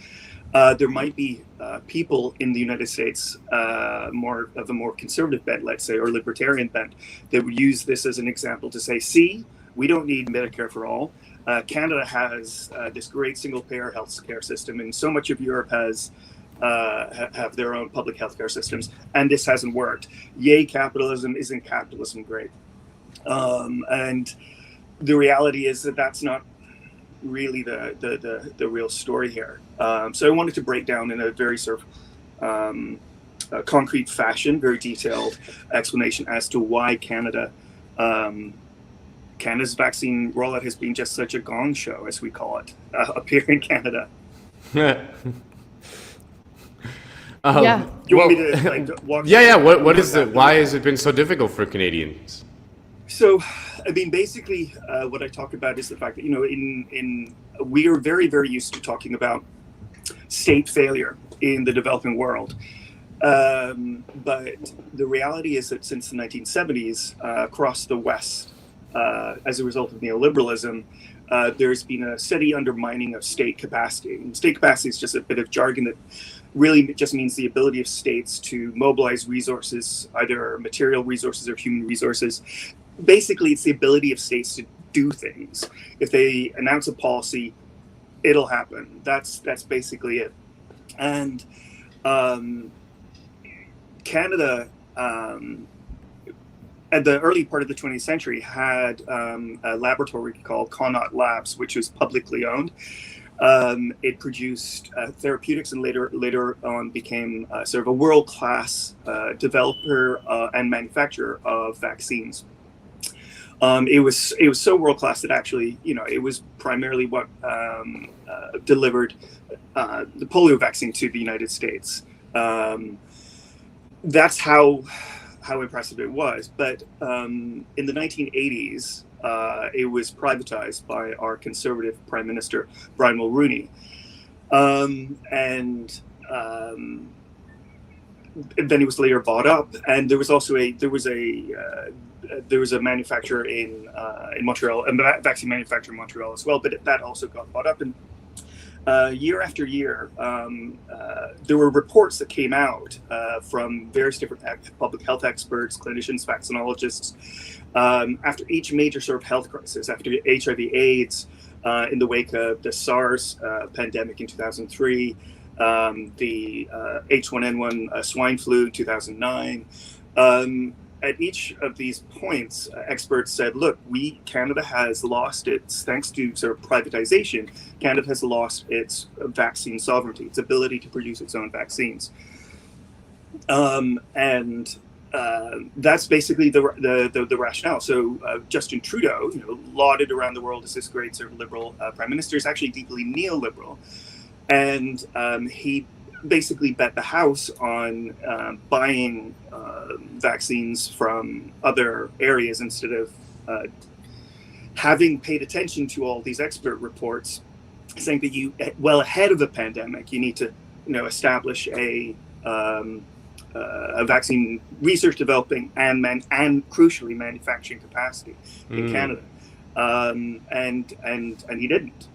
there might be people in the United States, more of a more conservative bent, let's say, or libertarian bent, that would use this as an example to say, see, we don't need Medicare for all. Canada has this great single-payer health care system, and so much of Europe has have their own public health care systems, and this hasn't worked. Yay, capitalism! Isn't capitalism great? And the reality is that that's not really the real story here. So I wanted to break down in a very sort of concrete fashion, very detailed explanation as to why Canada's vaccine rollout has been just such a gong show, as we call it, up here in Canada. Yeah. Do you want me to walk? Yeah. What is it? Why has it been so difficult for Canadians? So, I mean, basically, what I talk about is the fact that we are very, very used to talking about state failure in the developing world. But the reality is that since the 1970s, across the West, as a result of neoliberalism, there's been a steady undermining of state capacity. And state capacity is just a bit of jargon that really just means the ability of states to mobilize resources, either material resources or human resources. Basically, it's the ability of states to do things. If they announce a policy, it'll happen. That's basically it. And Canada, at the early part of the 20th century, had a laboratory called Connaught Labs, which was publicly owned. It produced therapeutics and later on became sort of a world-class developer and manufacturer of vaccines. It was so world-class that actually, it was primarily what delivered the polio vaccine to the United States. That's how impressive it was. But in the 1980s, it was privatized by our conservative Prime Minister, Brian Mulroney. And then it was later bought up. And there was also a manufacturer in Montreal, a vaccine manufacturer in Montreal as well, but that also got bought up. And year after year, there were reports that came out from various different public health experts, clinicians, vaccinologists, after each major sort of health crisis, after HIV/AIDS, in the wake of the SARS pandemic in 2003, the H1N1 swine flu in 2009. At each of these points, experts said, look, Canada has lost thanks to sort of privatization, Canada has lost its vaccine sovereignty, its ability to produce its own vaccines. That's basically the rationale. So Justin Trudeau, lauded around the world as this great sort of liberal prime minister, is actually deeply neoliberal. And he basically bet the house on buying vaccines from other areas instead of having paid attention to all these expert reports saying that well ahead of the pandemic, you need to establish a vaccine research, developing, and crucially manufacturing capacity in Canada. And he didn't.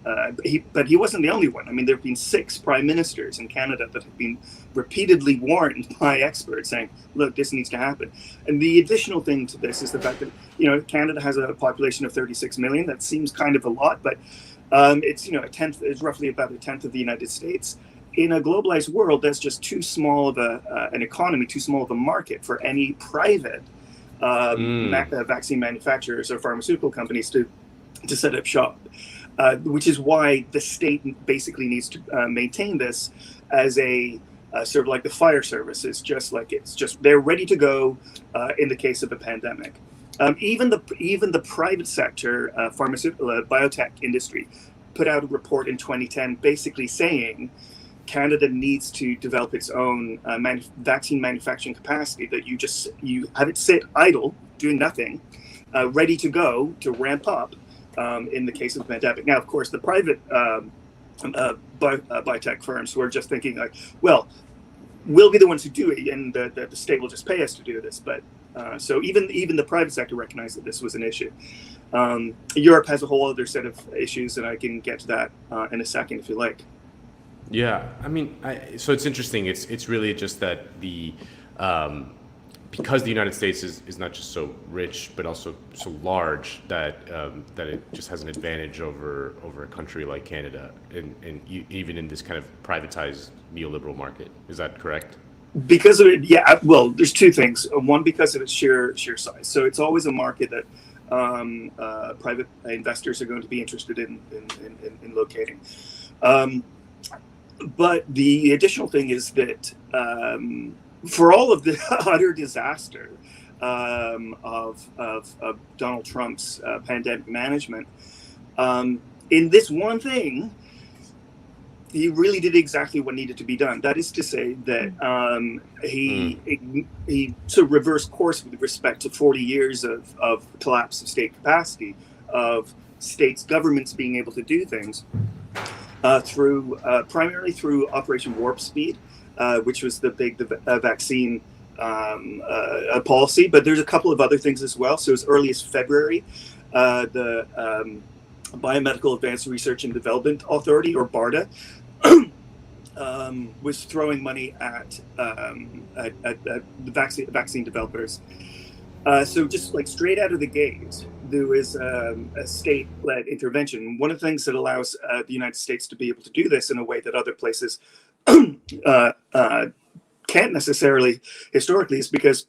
But he wasn't the only one. I mean, there have been 6 prime ministers in Canada that have been repeatedly warned by experts saying, look, this needs to happen. And the additional thing to this is the fact that, Canada has a population of 36 million. That seems kind of a lot, but it's, it's roughly about a tenth of the United States. In a globalized world, that's just too small of an economy, too small of a market for any private vaccine manufacturers or pharmaceutical companies to set up shop, which is why the state basically needs to maintain this as a sort of like the fire service. It's just they're ready to go in the case of a pandemic. Even the private sector pharmaceutical biotech industry put out a report in 2010 basically saying Canada needs to develop its own vaccine manufacturing capacity, that you have it sit idle, doing nothing, ready to go to ramp up in the case of the pandemic. Now, of course, the private biotech firms who are just thinking like, well, we'll be the ones who do it, and the state will just pay us to do this. But so even the private sector recognized that this was an issue. Europe has a whole other set of issues, and I can get to that in a second if you like. Yeah, I mean, so it's interesting. It's really just that because the United States is not just so rich, but also so large that it just has an advantage over a country like Canada, and even in this kind of privatized neoliberal market. Is that correct? Because of it, yeah. Well, there's 2 things. One, because of its sheer size. So it's always a market that private investors are going to be interested in locating. But the additional thing is that for all of the utter disaster of Donald Trump's pandemic management, in this one thing, he really did exactly what needed to be done. That is to say that he sort of reversed course with respect to 40 years of collapse of state capacity, of states' governments being able to do things through primarily through Operation Warp Speed, which was the big vaccine policy. But there's a couple of other things as well. So as early as February, the Biomedical Advanced Research and Development Authority, or BARDA, was throwing money at the vaccine developers. So just like straight out of the gate, there was a state-led intervention. One of the things that allows the United States to be able to do this in a way that other places can't necessarily historically is because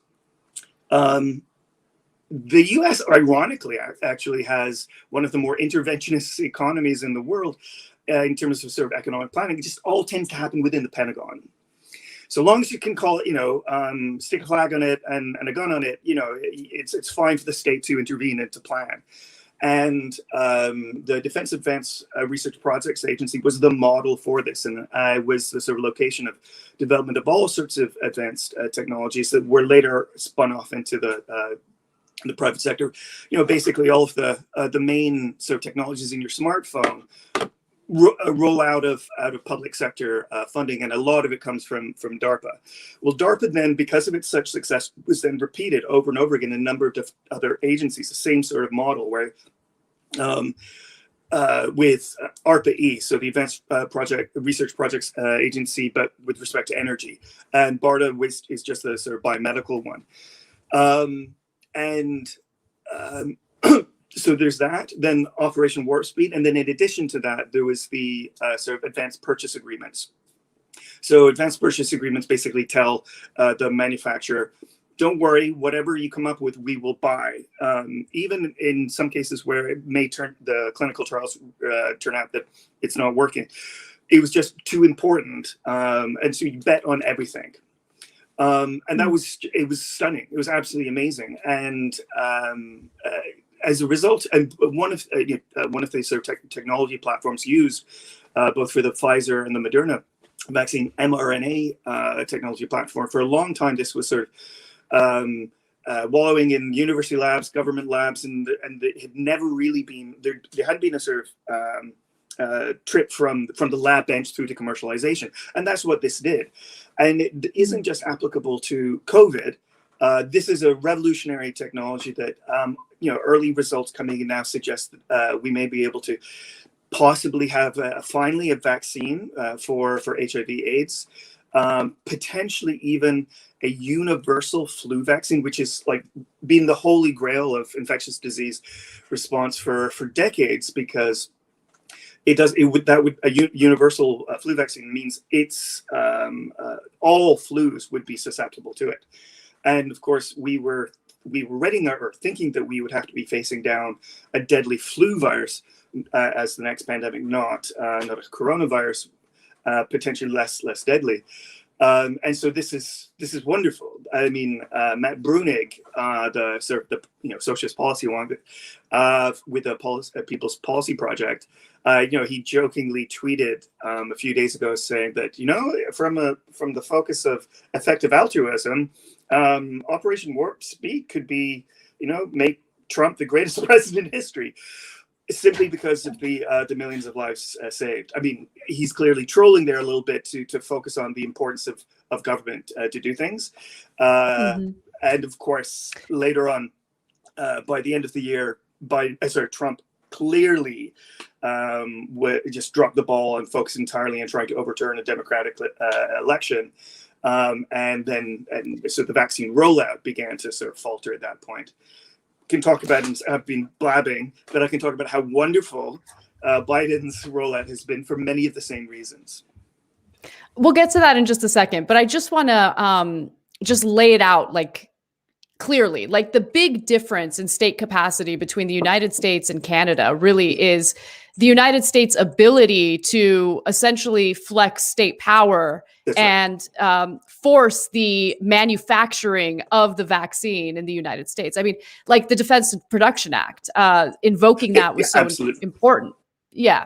the U.S. ironically actually has one of the more interventionist economies in the world in terms of sort of economic planning. It just all tends to happen within the Pentagon. So long as you can call it, stick a flag on it and a gun on it, it's fine for the state to intervene and to plan. And the Defense Advanced Research Projects Agency was the model for this, and was the sort of location of development of all sorts of advanced technologies that were later spun off into the private sector. Basically all of the main sort of technologies in your smartphone roll out of public sector funding, and a lot of it comes from DARPA. Well, DARPA then, because of its such success, was then repeated over and over again in a number of other agencies, the same sort of model where with ARPA-E, so the Advanced Research Projects Agency, but with respect to energy, and BARDA is just the sort of biomedical one. So there's that, then Operation Warp Speed, and then in addition to that, there was the sort of advanced purchase agreements. So advanced purchase agreements basically tell the manufacturer, don't worry, whatever you come up with, we will buy. Even in some cases where it may the clinical trials turn out that it's not working. It was just too important, and so you bet on everything. And it was stunning. It was absolutely amazing. And as a result, and one of the sort of technology platforms used both for the Pfizer and the Moderna vaccine, mRNA technology platform, for a long time, this was sort of wallowing in university labs, government labs, and it had never really been there. There had been a sort of trip from the lab bench through to commercialization, and that's what this did. And it isn't just applicable to COVID. This is a revolutionary technology that early results coming in now suggest that we may be able to possibly have finally a vaccine for HIV/AIDS, potentially even a universal flu vaccine, which is like being the holy grail of infectious disease response for decades, because a universal flu vaccine means it's all flus would be susceptible to it. And of course, we were ready or thinking that we would have to be facing down a deadly flu virus as the next pandemic, not a coronavirus, potentially less deadly. And so this is wonderful. I mean, Matt Bruenig, the sort of the socialist policy one, with the People's Policy Project, he jokingly tweeted a few days ago saying that from the focus of effective altruism, Operation Warp Speed could be make Trump the greatest president in history, simply because of the millions of lives saved. I mean, he's clearly trolling there a little bit to focus on the importance of government to do things. And of course, later on, by the end of the year, Trump clearly just dropped the ball and focused entirely on trying to overturn a democratic election. And so the vaccine rollout began to sort of falter at that point. Can talk about, and I've been blabbing, but I can talk about how wonderful Biden's rollout has been for many of the same reasons. We'll get to that in just a second, but I just want to just lay it out like clearly. Like the big difference in state capacity between the United States and Canada really is the United States' ability to essentially flex state power and force the manufacturing of the vaccine in the United States. I mean, like the Defense Production Act, invoking that was so important. Yeah.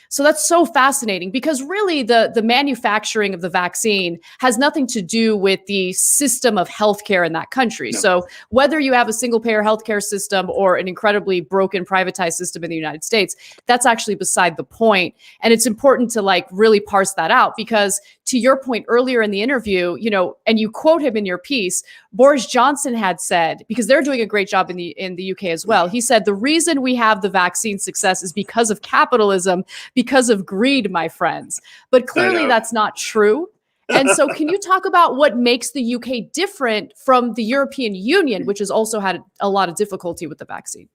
So that's so fascinating, because really the manufacturing of the vaccine has nothing to do with the system of healthcare in that country. No. So whether you have a single payer healthcare system or an incredibly broken privatized system in the United States, that's actually beside the point. And it's important to like really parse that out, because to your point earlier in the interview, you know, and you quote him in your piece, Boris Johnson had said, because they're doing a great job in the UK as well. He said the reason we have the vaccine success is because of capitalism, because of greed, my friends. But clearly that's not true. And so can you talk about what makes the UK different from the European Union, which has also had a lot of difficulty with the vaccine?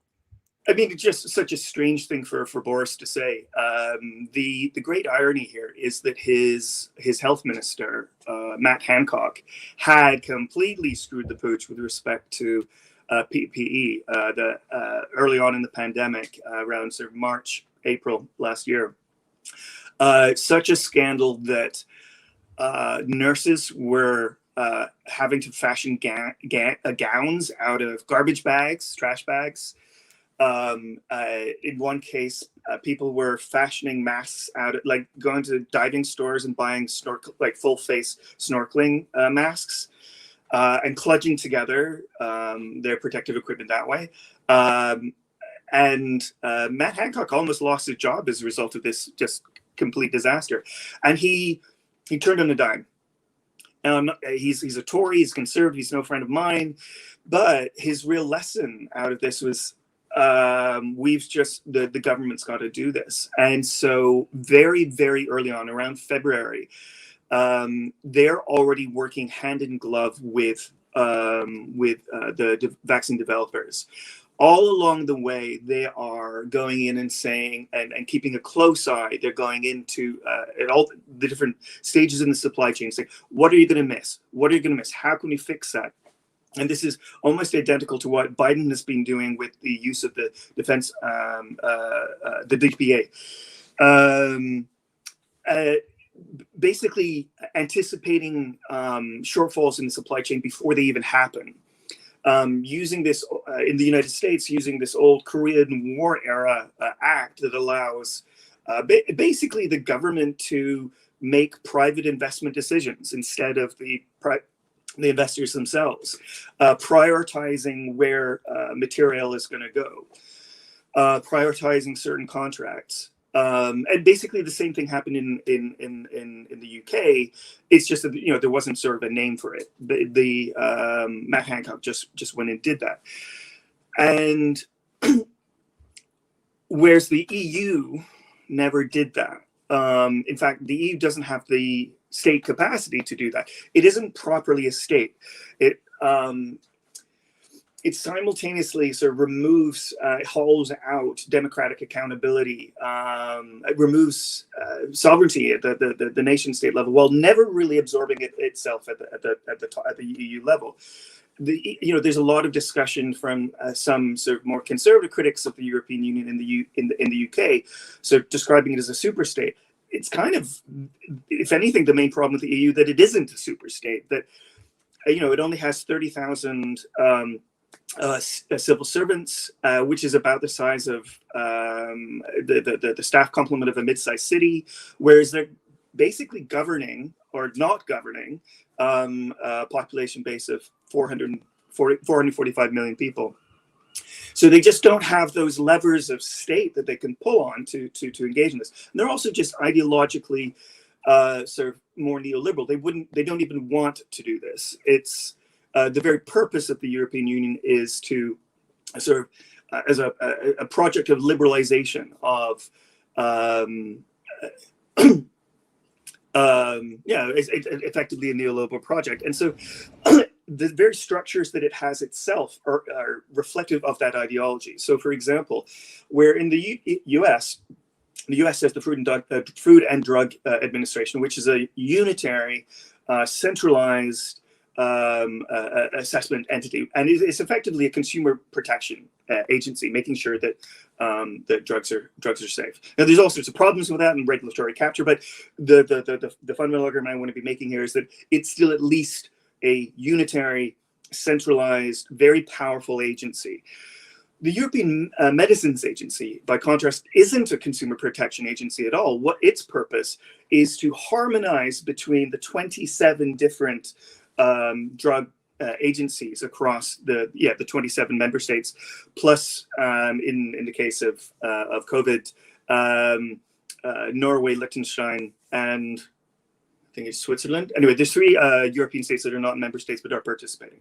I mean, it's just such a strange thing for Boris to say. The great irony here is that his health minister, Matt Hancock, had completely screwed the pooch with respect to PPE early on in the pandemic, around sort of March, April last year. Such a scandal that nurses were having to fashion gowns out of garbage bags, trash bags. In one case, people were fashioning masks out of, like, going to diving stores and buying full face snorkeling masks, and kludging together their protective equipment that way. And Matt Hancock almost lost his job as a result of this just complete disaster. And he turned on a dime. He's a Tory, he's conservative, he's no friend of mine. But his real lesson out of this was, the government's got to do this. And so very, very early on, around February, they're already working hand in glove with the vaccine developers. All along the way, they are going in and saying, and keeping a close eye. They're going into at all the different stages in the supply chain, saying, what are you going to miss? What are you going to miss? How can we fix that? And this is almost identical to what Biden has been doing with the use of the defense, the DPA. Basically anticipating shortfalls in the supply chain before they even happen. Using this in the United States, using this old Korean War era act that allows basically the government to make private investment decisions instead of the investors themselves, prioritizing where material is going to go, prioritizing certain contracts. And basically the same thing happened in the UK. It's just that, you know, there wasn't sort of a name for it. The Matt Hancock just went and did that. And whereas the EU never did that. In fact, the EU doesn't have the state capacity to do that. It isn't properly a state. It simultaneously sort of removes, hauls out democratic accountability, it removes sovereignty at the nation state level, while never really absorbing it itself at the EU level. There's a lot of discussion from some sort of more conservative critics of the European Union in the UK, so describing it as a super state. It's kind of, if anything, the main problem with the EU that it isn't a super state. That it only has 30,000. Civil servants, which is about the size of the staff complement of a mid-sized city, whereas they're basically governing or not governing a population base of 445 million people. So they just don't have those levers of state that they can pull on to engage in this. And they're also just ideologically sort of more neoliberal. They don't even want to do this. It's the very purpose of the European Union is to sort of as a project of liberalization of effectively a neoliberal project. And so the very structures that it has itself are reflective of that ideology. So, for example, where in the US has the Food and Drug Administration, which is a unitary, centralized assessment entity, and it's effectively a consumer protection agency, making sure that that drugs are safe. Now, there's all sorts of problems with that and regulatory capture, but the fundamental argument I want to be making here is that it's still at least a unitary, centralized, very powerful agency. The European Medicines Agency, by contrast, isn't a consumer protection agency at all. What its purpose is to harmonize between the 27 different drug agencies across the 27 member states, plus in the case of COVID, Norway, Liechtenstein, and I think it's Switzerland. Anyway, there's 3 European states that are not member states but are participating.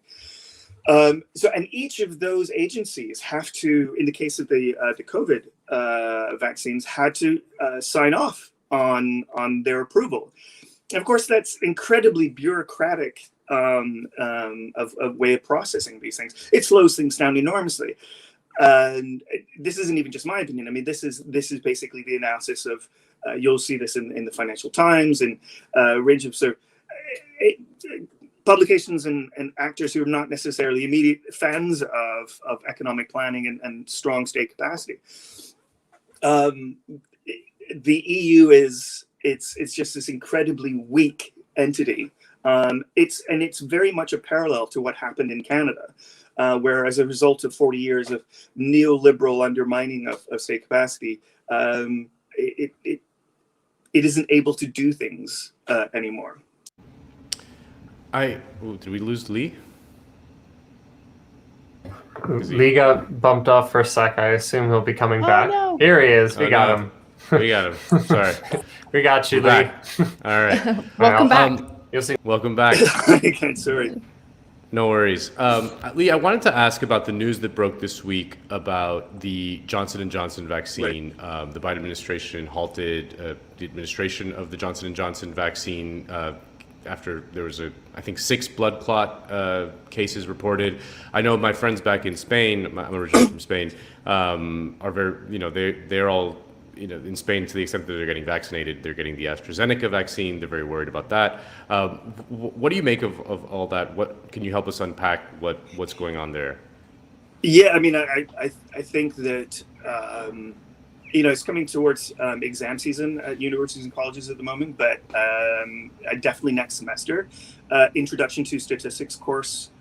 And each of those agencies have to, in the case of the COVID vaccines, had to sign off on their approval. And of course, that's incredibly bureaucratic of way of processing these things. It slows things down enormously. And this isn't even just my opinion. I mean, this is basically the analysis of. You'll see this in the Financial Times and a range of sort of publications and actors who are not necessarily immediate fans of economic planning and strong state capacity. The EU it's just this incredibly weak entity. It's very much a parallel to what happened in Canada, where as a result of 40 years of neoliberal undermining of state capacity, it isn't able to do things anymore. Did we lose Leigh? Leigh got bumped off for a sec. I assume he'll be coming back. No. Here he is. We got him. We got him. Sorry. We got you, Leigh. All right. Welcome back. You'll see. Welcome back. Sorry. No worries. Leigh, I wanted to ask about the news that broke this week about the Johnson & Johnson vaccine. Right. The Biden administration halted the administration of the Johnson & Johnson vaccine after there was I think 6 blood clot cases reported. I know my friends back in Spain, I'm originally from Spain, are very, they're all, in Spain, to the extent that they're getting vaccinated, they're getting the AstraZeneca vaccine. They're very worried about that. What do you make of all that? What can you help us unpack what's going on there? Yeah, I mean, I think that it's coming towards exam season at universities and colleges at the moment, but definitely next semester, Introduction to Statistics course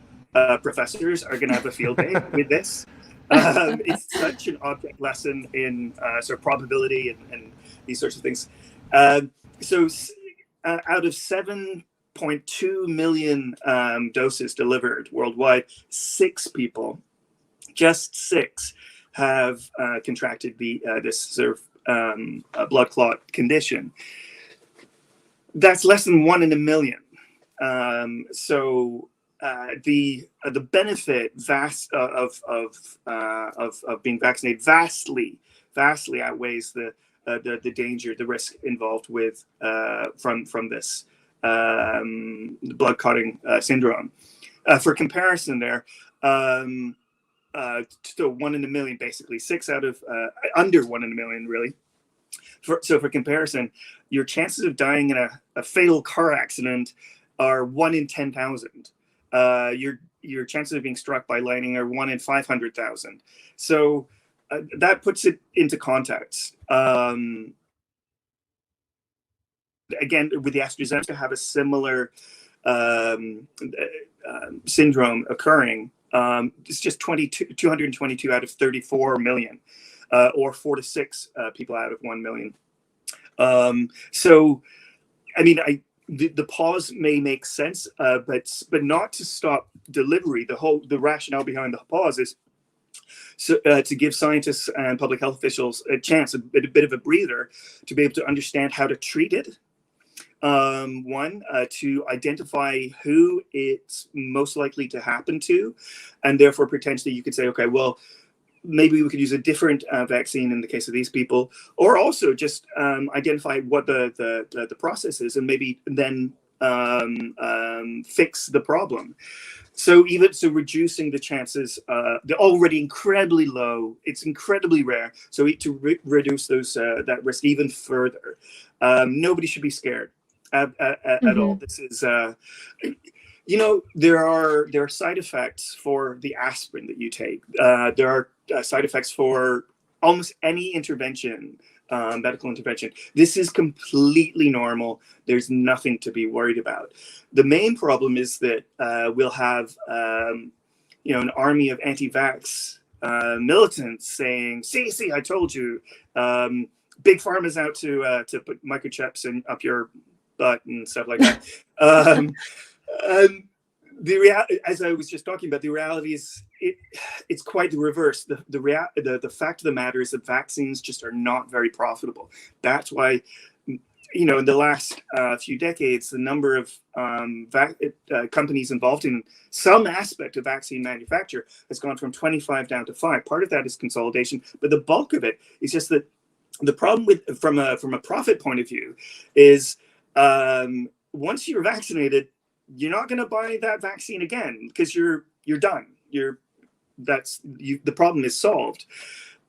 professors are going to have a field day with this. It's such an object lesson in sort of probability and these sorts of things. So out of 7.2 million doses delivered worldwide, 6 people, just 6, have contracted this sort of blood clot condition. That's less than 1 in a million. So the benefit of being vaccinated vastly outweighs the danger, the risk involved with from this blood clotting syndrome. For comparison, there. So 1 in a million, basically 6 out of under 1 in a million, really. So for comparison, your chances of dying in a fatal car accident are 1 in 10,000. Your chances of being struck by lightning are 1 in 500,000. So that puts it into context. Again, with the AstraZeneca, have a similar syndrome occurring. It's just 222 out of 34 million, or 4 to 6 people out of 1 million. So, I mean, the pause may make sense, but not to stop delivery. The rationale behind the pause is to give scientists and public health officials a chance, a bit of a breather, to be able to understand how to treat it. To identify who it's most likely to happen to, and therefore potentially you could say, okay, well, maybe we could use a different vaccine in the case of these people, or also just identify what the process is, and maybe then fix the problem. So reducing the chances, they're already incredibly low. It's incredibly rare. So to reduce that risk even further. Nobody should be scared at all. This is, there are side effects for the aspirin that you take. There are side effects for almost any intervention, medical intervention. This is completely normal. There's nothing to be worried about. The main problem is that we'll have, an army of anti-vax militants saying, see, I told you, big pharma's out to put microchips up your butt and stuff like that. As I was just talking about, the reality is it's quite the reverse. The fact of the matter is that vaccines just are not very profitable. That's why, in the last few decades, the number of companies involved in some aspect of vaccine manufacture has gone from 25 down to 5. Part of that is consolidation, but the bulk of it is just that the problem from a profit point of view is once you're vaccinated, you're not going to buy that vaccine again because you're done. The problem is solved.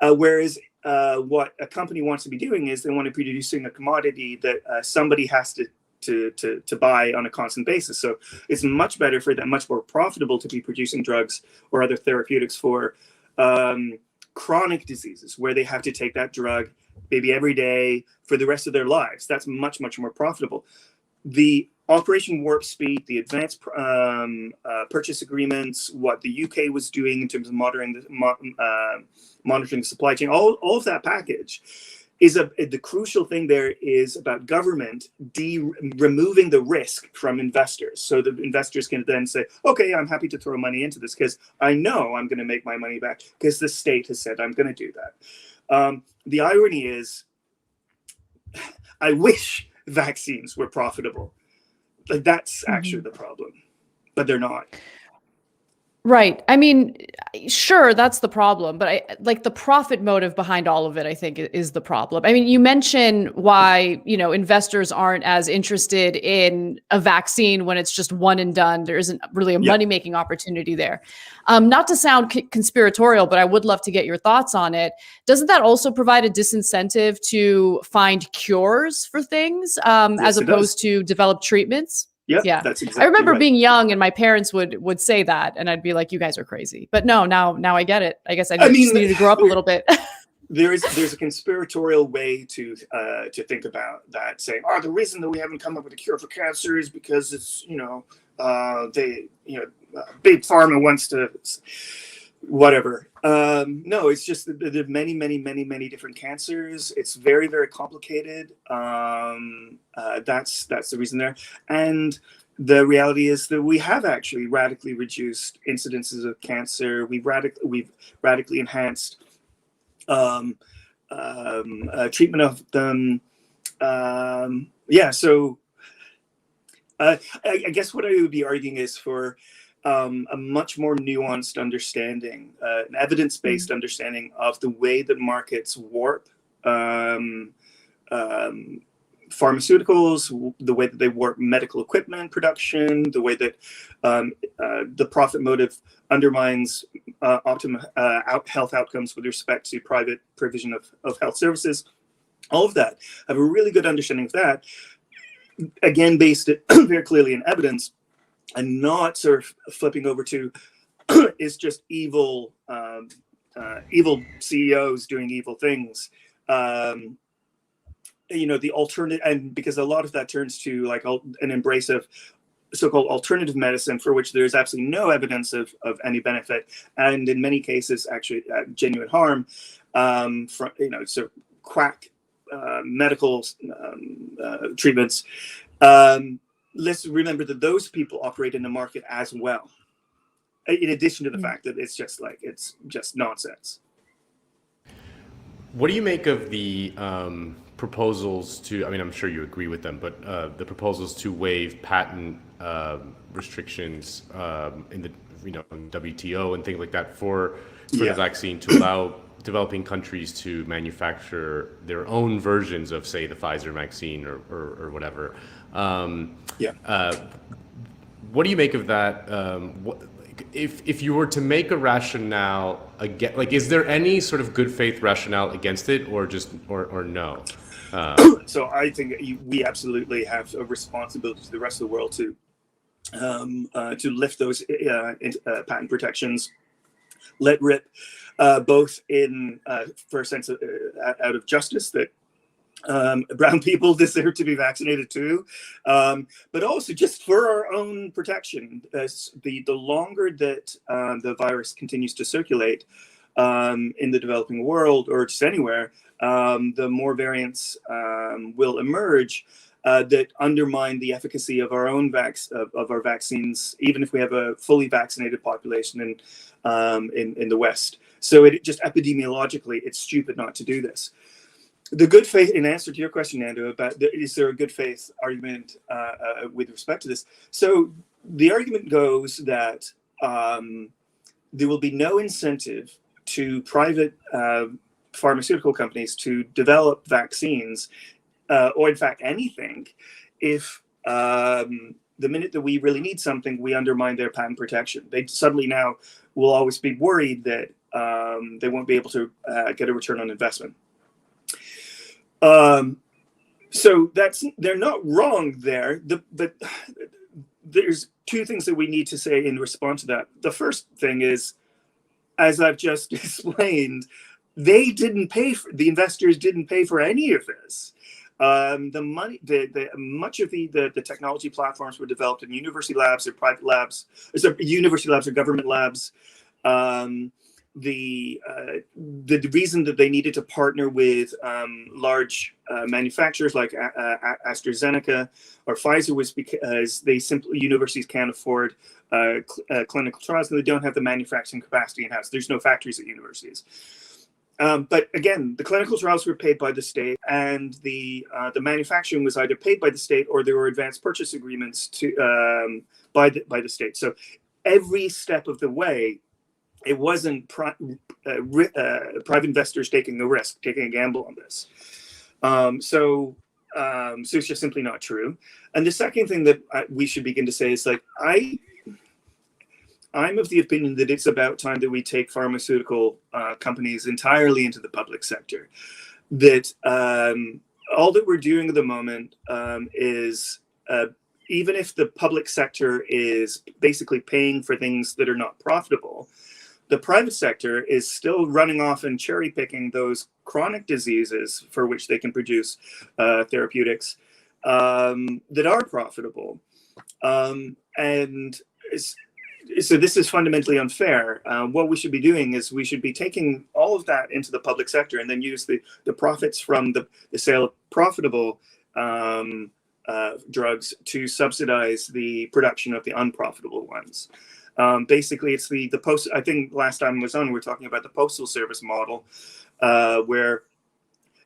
Whereas what a company wants to be doing is they want to be producing a commodity that somebody has to buy on a constant basis. So it's much better for them, much more profitable to be producing drugs or other therapeutics for chronic diseases where they have to take that drug maybe every day for the rest of their lives. That's much, much more profitable. The Operation Warp Speed, the advanced purchase agreements, what the UK was doing in terms of monitoring the supply chain, all of that package is the crucial thing there is about government removing the risk from investors. So the investors can then say, okay, I'm happy to throw money into this because I know I'm going to make my money back because the state has said I'm going to do that. The irony is, I wish vaccines were profitable. Like that's actually the problem, but they're not. Right. I mean, sure, that's the problem, but the profit motive behind all of it, I think, is the problem. I mean, you mentioned why, investors aren't as interested in a vaccine when it's just one and done. There isn't really a money-making opportunity there. Not to sound conspiratorial, but I would love to get your thoughts on it. Doesn't that also provide a disincentive to find cures for things as opposed to develop treatments? Yep, yeah, that's exactly I remember right. being young and my parents would say that, and I'd be like, "You guys are crazy." But no, now I get it. I guess I just need to grow up a little bit. There's a conspiratorial way to think about that, saying, "Oh, the reason that we haven't come up with a cure for cancer is because it's big pharma wants to whatever." No, it's just that there are many different cancers. It's very, very complicated. That's the reason there. And the reality is that we have actually radically reduced incidences of cancer. We've radically enhanced treatment of them. So I guess what I would be arguing is for a much more nuanced understanding, an evidence-based understanding of the way that markets warp pharmaceuticals, the way that they warp medical equipment production, the way that the profit motive undermines optimum health outcomes with respect to private provision of health services. All of that. I have a really good understanding of that. Again, based very clearly in evidence, and not sort of flipping over to is just evil CEOs doing evil things. The alternative, and because a lot of that turns to like an embrace of so-called alternative medicine for which there's absolutely no evidence of any benefit, and in many cases actually genuine harm from sort of quack medical treatments. Let's remember that those people operate in the market as well, in addition to the fact that it's just nonsense. What do you make of the proposals to, I mean, I'm sure you agree with them, but the proposals to waive patent restrictions in the in WTO and things like that for the vaccine to allow developing countries to manufacture their own versions of, say, the Pfizer vaccine or whatever. What do you make of that? If you were to make a rationale again, like, is there any sort of good faith rationale against it, or no? So I think we absolutely have a responsibility to the rest of the world to lift those patent protections, let rip, both in for a sense of, out of justice that brown people deserve to be vaccinated too, but also just for our own protection. The longer that the virus continues to circulate, in the developing world or just anywhere, the more variants will emerge that undermine the efficacy of our own of our vaccines, even if we have a fully vaccinated population in the West. So it just epidemiologically, it's stupid not to do this. The good faith, in answer to your question, Nando, about is there a good faith argument with respect to this? So the argument goes that there will be no incentive to private pharmaceutical companies to develop vaccines, or in fact anything, if the minute that we really need something, we undermine their patent protection. They suddenly now will always be worried that they won't be able to get a return on investment. So they're not wrong there. But there's two things that we need to say in response to that. The first thing is, as I've just explained, they didn't pay for, the investors didn't pay for any of this. The money, much of the technology platforms were developed in university labs or private labs. So university labs or government labs. The reason that they needed to partner with large manufacturers like AstraZeneca or Pfizer was because universities can't afford clinical trials, and they don't have the manufacturing capacity in-house. There's no factories at universities. But again, the clinical trials were paid by the state, and the manufacturing was either paid by the state or there were advanced purchase agreements by the state. So every step of the way, it wasn't private investors taking a risk, taking a gamble on this. So it's just simply not true. And the second thing that we should begin to say is, like, I'm of the opinion that it's about time that we take pharmaceutical companies entirely into the public sector. That all that we're doing at the moment is, even if the public sector is basically paying for things that are not profitable, the private sector is still running off and cherry picking those chronic diseases for which they can produce therapeutics that are profitable. So this is fundamentally unfair. What we should be doing is we should be taking all of that into the public sector and then use the profits from the sale of profitable drugs to subsidize the production of the unprofitable ones. Basically, it's the post. I think last time I was on, we were talking about the postal service model, where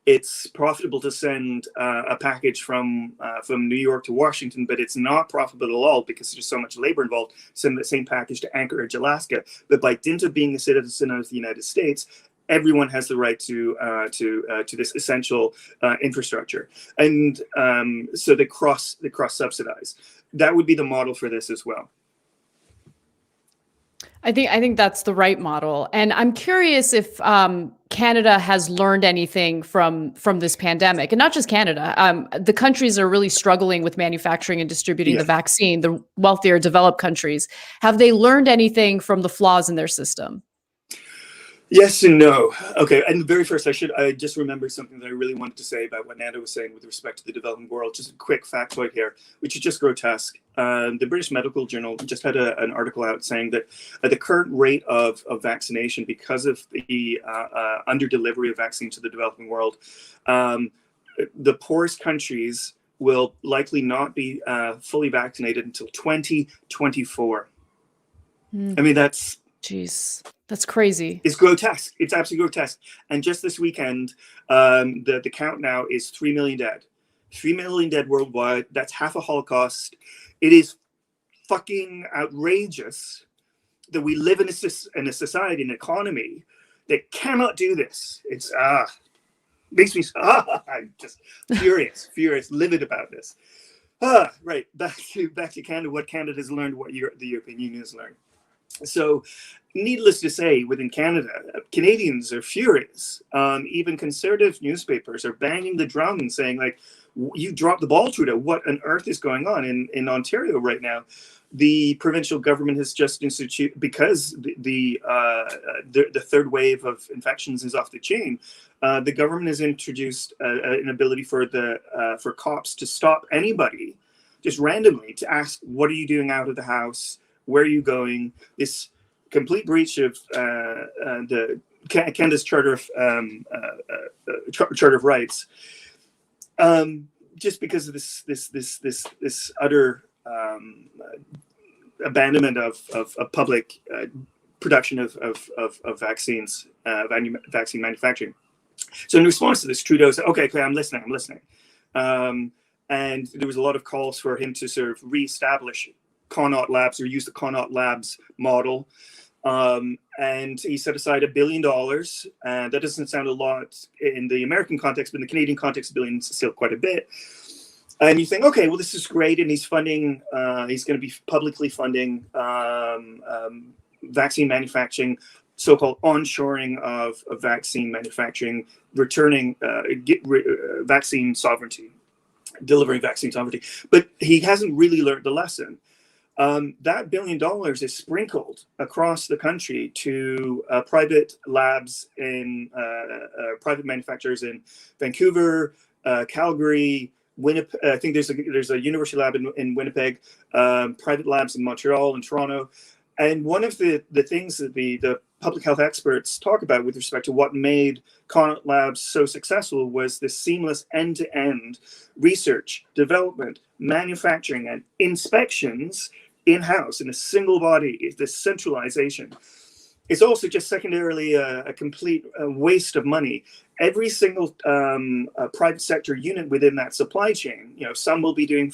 it's profitable to send a package from New York to Washington, but it's not profitable at all because there's so much labor involved. Send the same package to Anchorage, Alaska, but by dint of being a citizen of the United States, everyone has the right to this essential infrastructure, and so they cross subsidize. That would be the model for this as well. I think that's the right model. And I'm curious if Canada has learned anything from this pandemic, and not just Canada. The countries are really struggling with manufacturing and distributing the vaccine, the wealthier developed countries. Have they learned anything from the flaws in their system? Yes and no. Okay, and very first, I just remembered something that I really wanted to say about what Nando was saying with respect to the developing world. Just a quick factoid here, which is just grotesque. The British Medical Journal just had an article out saying that the current rate of vaccination, because of the under-delivery of vaccines to the developing world, the poorest countries will likely not be fully vaccinated until 2024. I mean, that's... Jeez, that's crazy. It's grotesque. It's absolutely grotesque. And just this weekend, the count now is 3 million dead. 3 million dead worldwide. That's half a Holocaust. It is fucking outrageous that we live in a society, an economy that cannot do this. It's makes me I'm just furious, livid about this. Right, back to Canada. What Canada has learned, what the European Union has learned. So, needless to say, within Canada, Canadians are furious. Even conservative newspapers are banging the drum and saying, like, you dropped the ball, Trudeau. What on earth is going on in Ontario right now? The provincial government has just instituted, because the third wave of infections is off the chain. The government has introduced an ability for cops to stop anybody just randomly to ask, "What are you doing out of the house? Where are you going?" This complete breach of the Canada's Charter of Rights, just because of this utter abandonment of public production of vaccines, vaccine manufacturing. So in response to this, Trudeau said, okay, I'm listening. And there was a lot of calls for him to sort of reestablish Connaught Labs or use the Connaught Labs model. And he set aside $1 billion. That doesn't sound a lot in the American context, but in the Canadian context, $1 billion is still quite a bit. And you think, okay, well, this is great. And he's funding, he's going to be publicly funding vaccine manufacturing, so-called onshoring of vaccine manufacturing, returning vaccine sovereignty, delivering vaccine sovereignty. But he hasn't really learned the lesson. That $1 billion is sprinkled across the country to private labs in private manufacturers in Vancouver, Calgary, Winnipeg. I think there's a university lab in Winnipeg, private labs in Montreal and Toronto. And one of the things that the public health experts talk about with respect to what made Connaught Labs so successful was this seamless end-to-end research, development, manufacturing, and inspections in-house in a single body, this centralization. It's also just secondarily a complete waste of money. Every single private sector unit within that supply chain, some will be doing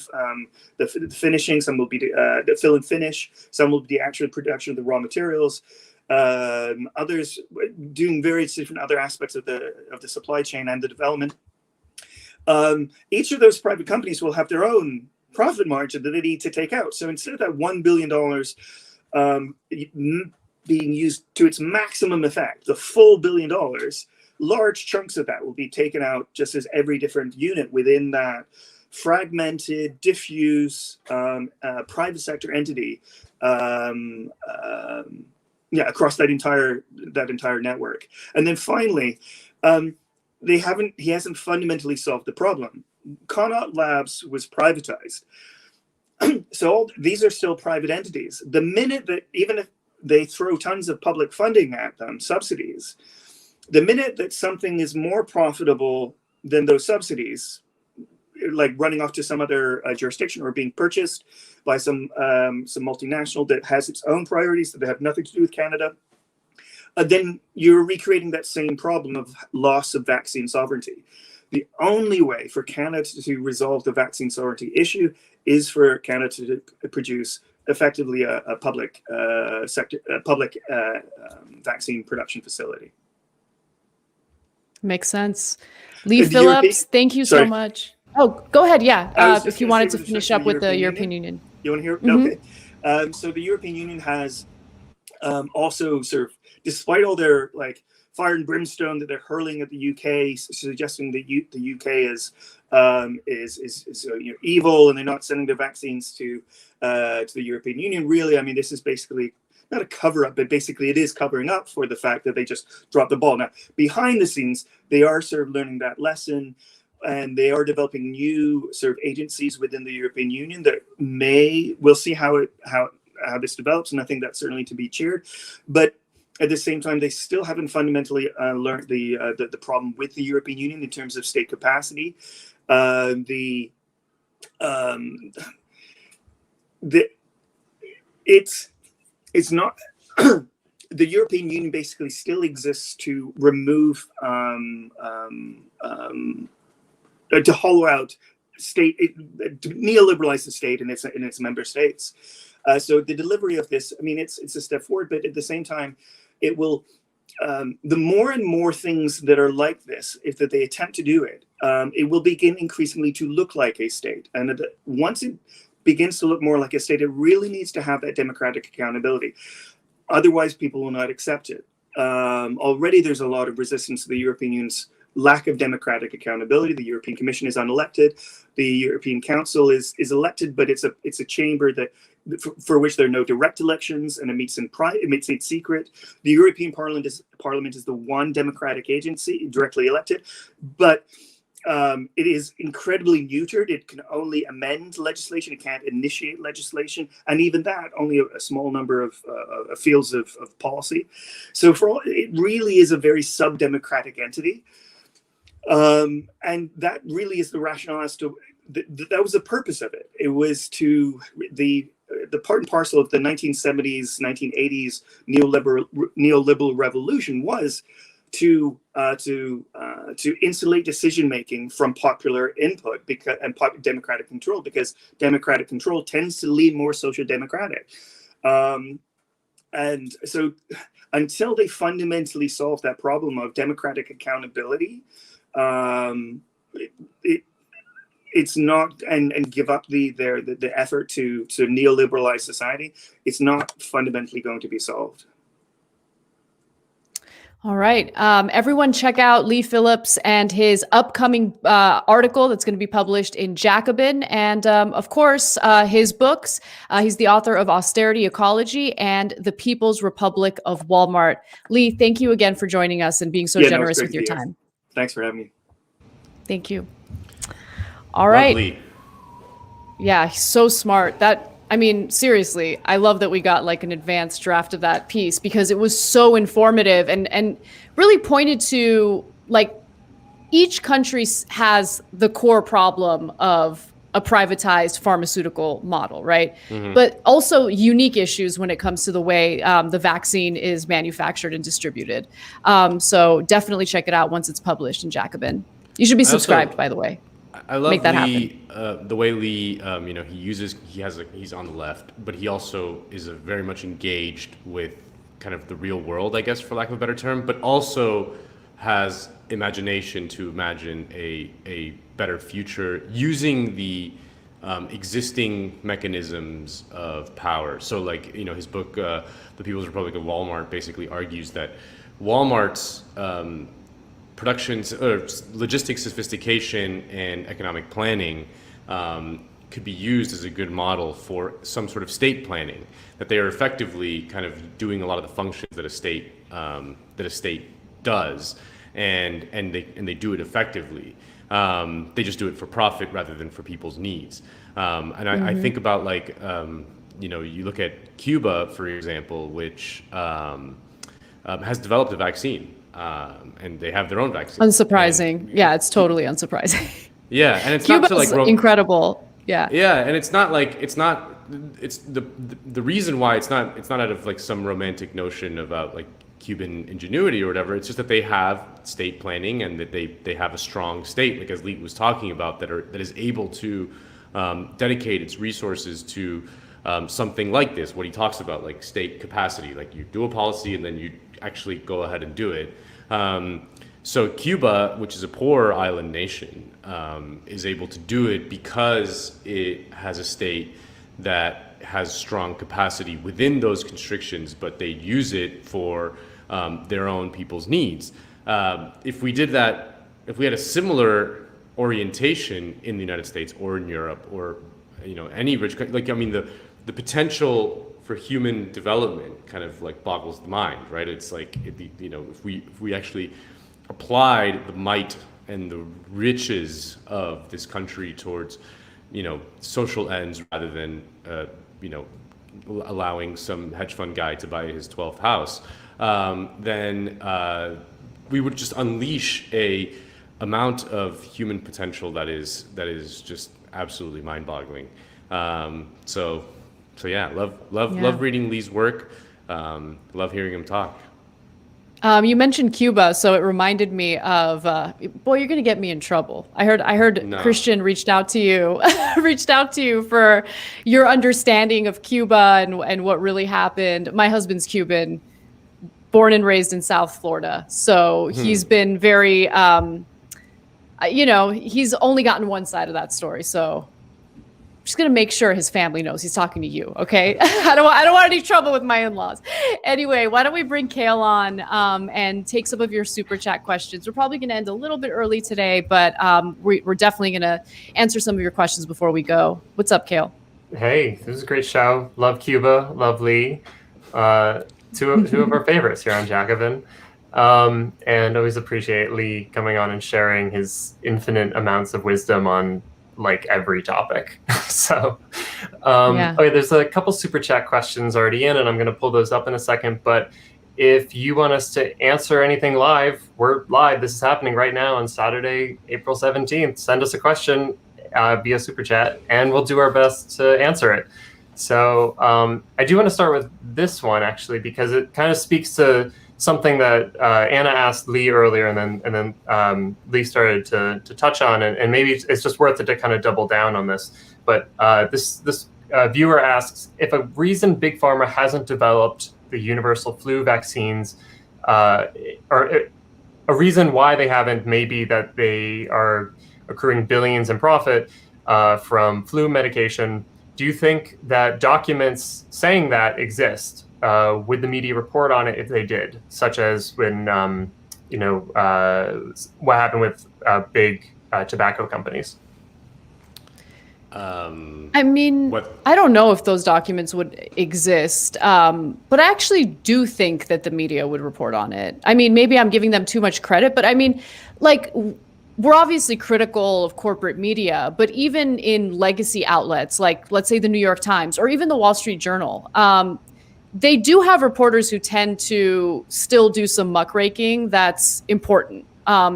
the finishing, some will be the fill and finish, some will be the actual production of the raw materials, others doing various different other aspects of the supply chain and the development. Each of those private companies will have their own profit margin that they need to take out. So instead of that $1 billion being used to its maximum effect, the full $1 billion, large chunks of that will be taken out just as every different unit within that fragmented, diffuse private sector entity across that entire network. And then finally, he hasn't fundamentally solved the problem. Connaught Labs was privatized. So these are still private entities. The minute that, even if they throw tons of public funding at them, subsidies, the minute that something is more profitable than those subsidies, like running off to some other jurisdiction or being purchased by some multinational that has its own priorities that have nothing to do with Canada, then you're recreating that same problem of loss of vaccine sovereignty. The only way for Canada to resolve the vaccine sovereignty issue is for Canada to produce effectively a public vaccine production facility. Makes sense. Leigh Phillips, thank you so much. Oh, go ahead. Yeah, if you wanted to finish up with the European Union. You want to hear? Mm-hmm. Okay. So the European Union has also sort of, despite all their fire and brimstone that they're hurling at the UK, suggesting that the UK is evil and they're not sending their vaccines to the European Union. Really, I mean, this is basically not a cover up, but basically it is covering up for the fact that they just dropped the ball. Now, behind the scenes, they are sort of learning that lesson, and they are developing new sort of agencies within the European Union that we'll see how this develops, and I think that's certainly to be cheered. But at the same time, they still haven't fundamentally learned the problem with the European Union in terms of state capacity. It's not the European Union basically still exists to remove to hollow out state, to neoliberalize the state in its member states. So the delivery of this, I mean, it's a step forward, but at the same time, it will. The more and more things that are like this, if that they attempt to do it, it will begin increasingly to look like a state. And once it begins to look more like a state, it really needs to have that democratic accountability. Otherwise, people will not accept it. Already, there's a lot of resistance to the European Union's lack of democratic accountability. The European Commission is unelected. The European Council is elected, but it's a chamber that for which there are no direct elections, and it meets in secret. The European Parliament is the one democratic agency directly elected, but it is incredibly neutered. It can only amend legislation. It can't initiate legislation, and even that, only a small number of fields of policy. So it really is a very sub-democratic entity, and that really is the rationale as to that was the purpose of it. It was to the part and parcel of the 1970s, 1980s neoliberal revolution was to insulate decision making from popular input and democratic control, because democratic control tends to lean more social democratic, and so until they fundamentally solve that problem of democratic accountability, it's not, and give up the effort to neoliberalize society, it's not fundamentally going to be solved. All right. Everyone check out Leigh Phillips and his upcoming article that's going to be published in Jacobin. And of course, his books. He's the author of Austerity, Ecology, and The People's Republic of Walmart. Leigh, thank you again for joining us and being so generous with your time. Thanks for having me. Thank you. All right. Lovely. Yeah, he's so smart. Seriously, I love that we got like an advanced draft of that piece, because it was so informative and really pointed to like each country has the core problem of a privatized pharmaceutical model, right? Mm-hmm. But also unique issues when it comes to the way the vaccine is manufactured and distributed. So definitely check it out once it's published in Jacobin. You should be subscribed, by the way. I love Make that Leigh, the way Leigh, he's on the left, but he also is very much engaged with kind of the real world, I guess, for lack of a better term, but also has imagination to imagine a better future using the existing mechanisms of power. So like, his book, The People's Republic of Walmart, basically argues that Walmart's productions or logistics sophistication and economic planning could be used as a good model for some sort of state planning, that they are effectively kind of doing a lot of the functions that a state does, and they do it effectively. They just do it for profit rather than for people's needs. I think about you look at Cuba, for example, which has developed a vaccine. And they have their own vaccine. Unsurprising. Yeah, it's totally unsurprising. Yeah, and it's Cuba's not to like incredible. Yeah. Yeah, and it's the reason why it's not out of like some romantic notion about like Cuban ingenuity or whatever. It's just that they have state planning and that they have a strong state, like as Leigh was talking about, that is able to dedicate its resources to something like this. What he talks about, like state capacity, like you do a policy and then you actually go ahead and do it. So Cuba, which is a poor island nation, is able to do it because it has a state that has strong capacity within those constrictions, but they use it for their own people's needs. If we did that, if we had a similar orientation in the United States or in Europe or any rich country, the potential for human development kind of like boggles the mind, right? It's like, if we actually applied the might and the riches of this country towards, social ends rather than, allowing some hedge fund guy to buy his 12th house, then we would just unleash a amount of human potential that is just absolutely mind-boggling. So yeah, love reading Leigh's work. Love hearing him talk. You mentioned Cuba, so it reminded me of boy, you're gonna get me in trouble. I heard No. Christian reached out to you for your understanding of Cuba and what really happened. My husband's Cuban, born and raised in South Florida, so he's been very he's only gotten one side of that story. So just gonna make sure his family knows he's talking to you, okay? I don't want any trouble with my in-laws. Anyway, why don't we bring Kale on and take some of your super chat questions? We're probably gonna end a little bit early today, but we're definitely gonna answer some of your questions before we go. What's up, Kale? Hey, this was a great show. Love Cuba, love Leigh. Two of our favorites here on Jacobin. And always appreciate Leigh coming on and sharing his infinite amounts of wisdom on like every topic. So, okay, there's a couple super chat questions already in, and I'm going to pull those up in a second. But if you want us to answer anything live, we're live. This is happening right now on Saturday, April 17th. Send us a question via super chat, and we'll do our best to answer it. So I do want to start with this one actually, because it kind of speaks to something that Anna asked Leigh earlier, and then Leigh started to touch on, and maybe it's just worth it to kind of double down on this. But this viewer asks, if a reason Big Pharma hasn't developed the universal flu vaccines, or a reason why they haven't, maybe that they are accruing billions in profit from flu medication. Do you think that documents saying that exist? Would the media report on it if they did, such as when, what happened with big tobacco companies? I mean, I don't know if those documents would exist, but I actually do think that the media would report on it. I mean, maybe I'm giving them too much credit, but I mean, like, we're obviously critical of corporate media, but even in legacy outlets, like let's say the New York Times or even the Wall Street Journal, they do have reporters who tend to still do some muckraking that's important.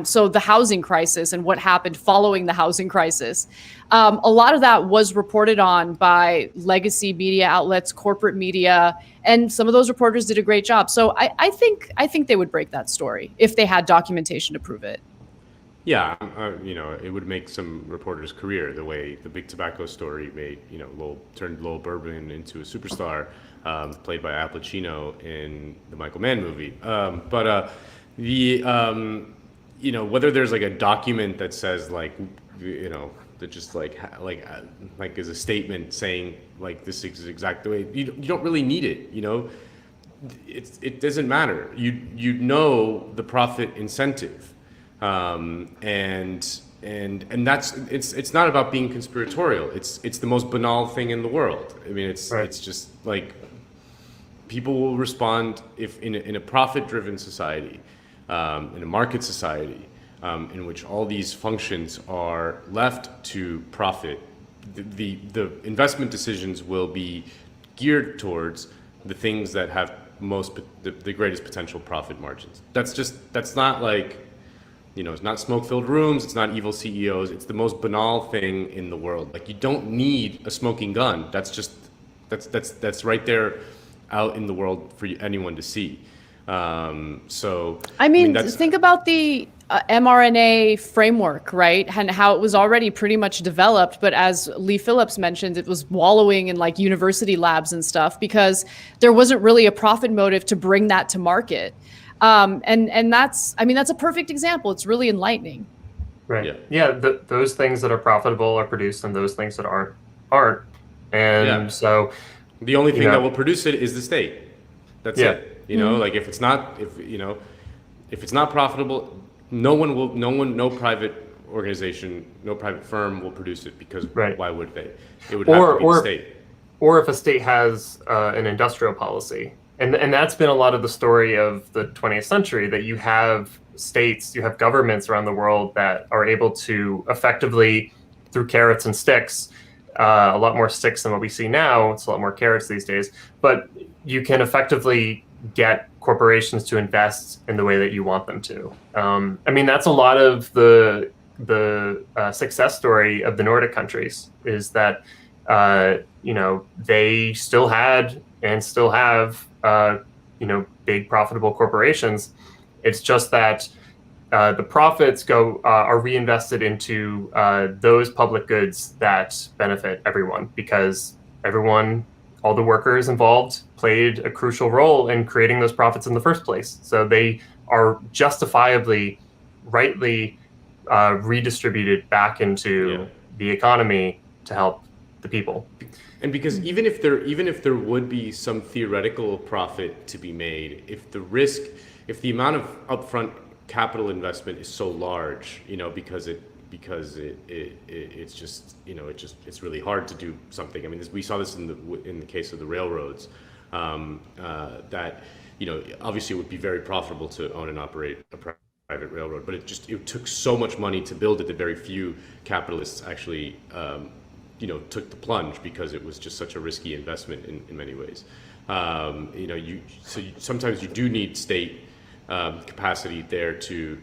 So the housing crisis and what happened following the housing crisis, a lot of that was reported on by legacy media outlets, corporate media, and some of those reporters did a great job. So I think they would break that story if they had documentation to prove it. Yeah, it would make some reporters' career the way the big tobacco story made, turned Lowell Bourbon into a superstar, played by Al Pacino in the Michael Mann movie. Whether there's like a document that says that just like is a statement saying like this is exactly the way, you don't really need it. It doesn't matter. You know the profit incentive. And that's it's not about being conspiratorial. It's the most banal thing in the world. I mean, it's just like people will respond if in a profit-driven society, in a market society, in which all these functions are left to profit, the investment decisions will be geared towards the things that have the greatest potential profit margins. That's not like. It's not smoke-filled rooms. It's not evil CEOs. It's the most banal thing in the world. Like, you don't need a smoking gun. That's right there out in the world for anyone to see. Think about the mRNA framework, right? And how it was already pretty much developed. But as Leigh Phillips mentioned, it was wallowing in like university labs and stuff because there wasn't really a profit motive to bring that to market. And that's a perfect example. It's really enlightening. Right. Yeah. Those things that are profitable are produced, and those things that aren't. And so the only thing that will produce it is the state. That's it. Like if it's not profitable, no private organization, no private firm will produce it because why would they? It would have to be the state. Or if a state has an industrial policy. And that's been a lot of the story of the 20th century, that you have states, you have governments around the world that are able to effectively, through carrots and sticks, a lot more sticks than what we see now. It's a lot more carrots these days. But you can effectively get corporations to invest in the way that you want them to. That's a lot of the success story of the Nordic countries, is that they still had and still have big profitable corporations. It's just that the profits are reinvested into those public goods that benefit everyone, because all the workers involved played a crucial role in creating those profits in the first place. So they are justifiably, rightly redistributed back into the economy to help the people. And because even if there would be some theoretical profit to be made, if the amount of upfront capital investment is so large, because it's just it's really hard to do something. I mean, we saw this in the case of the railroads, that, obviously it would be very profitable to own and operate a private railroad, but it took so much money to build it that very few capitalists actually, took the plunge because it was just such a risky investment in many ways. Sometimes you do need state capacity there to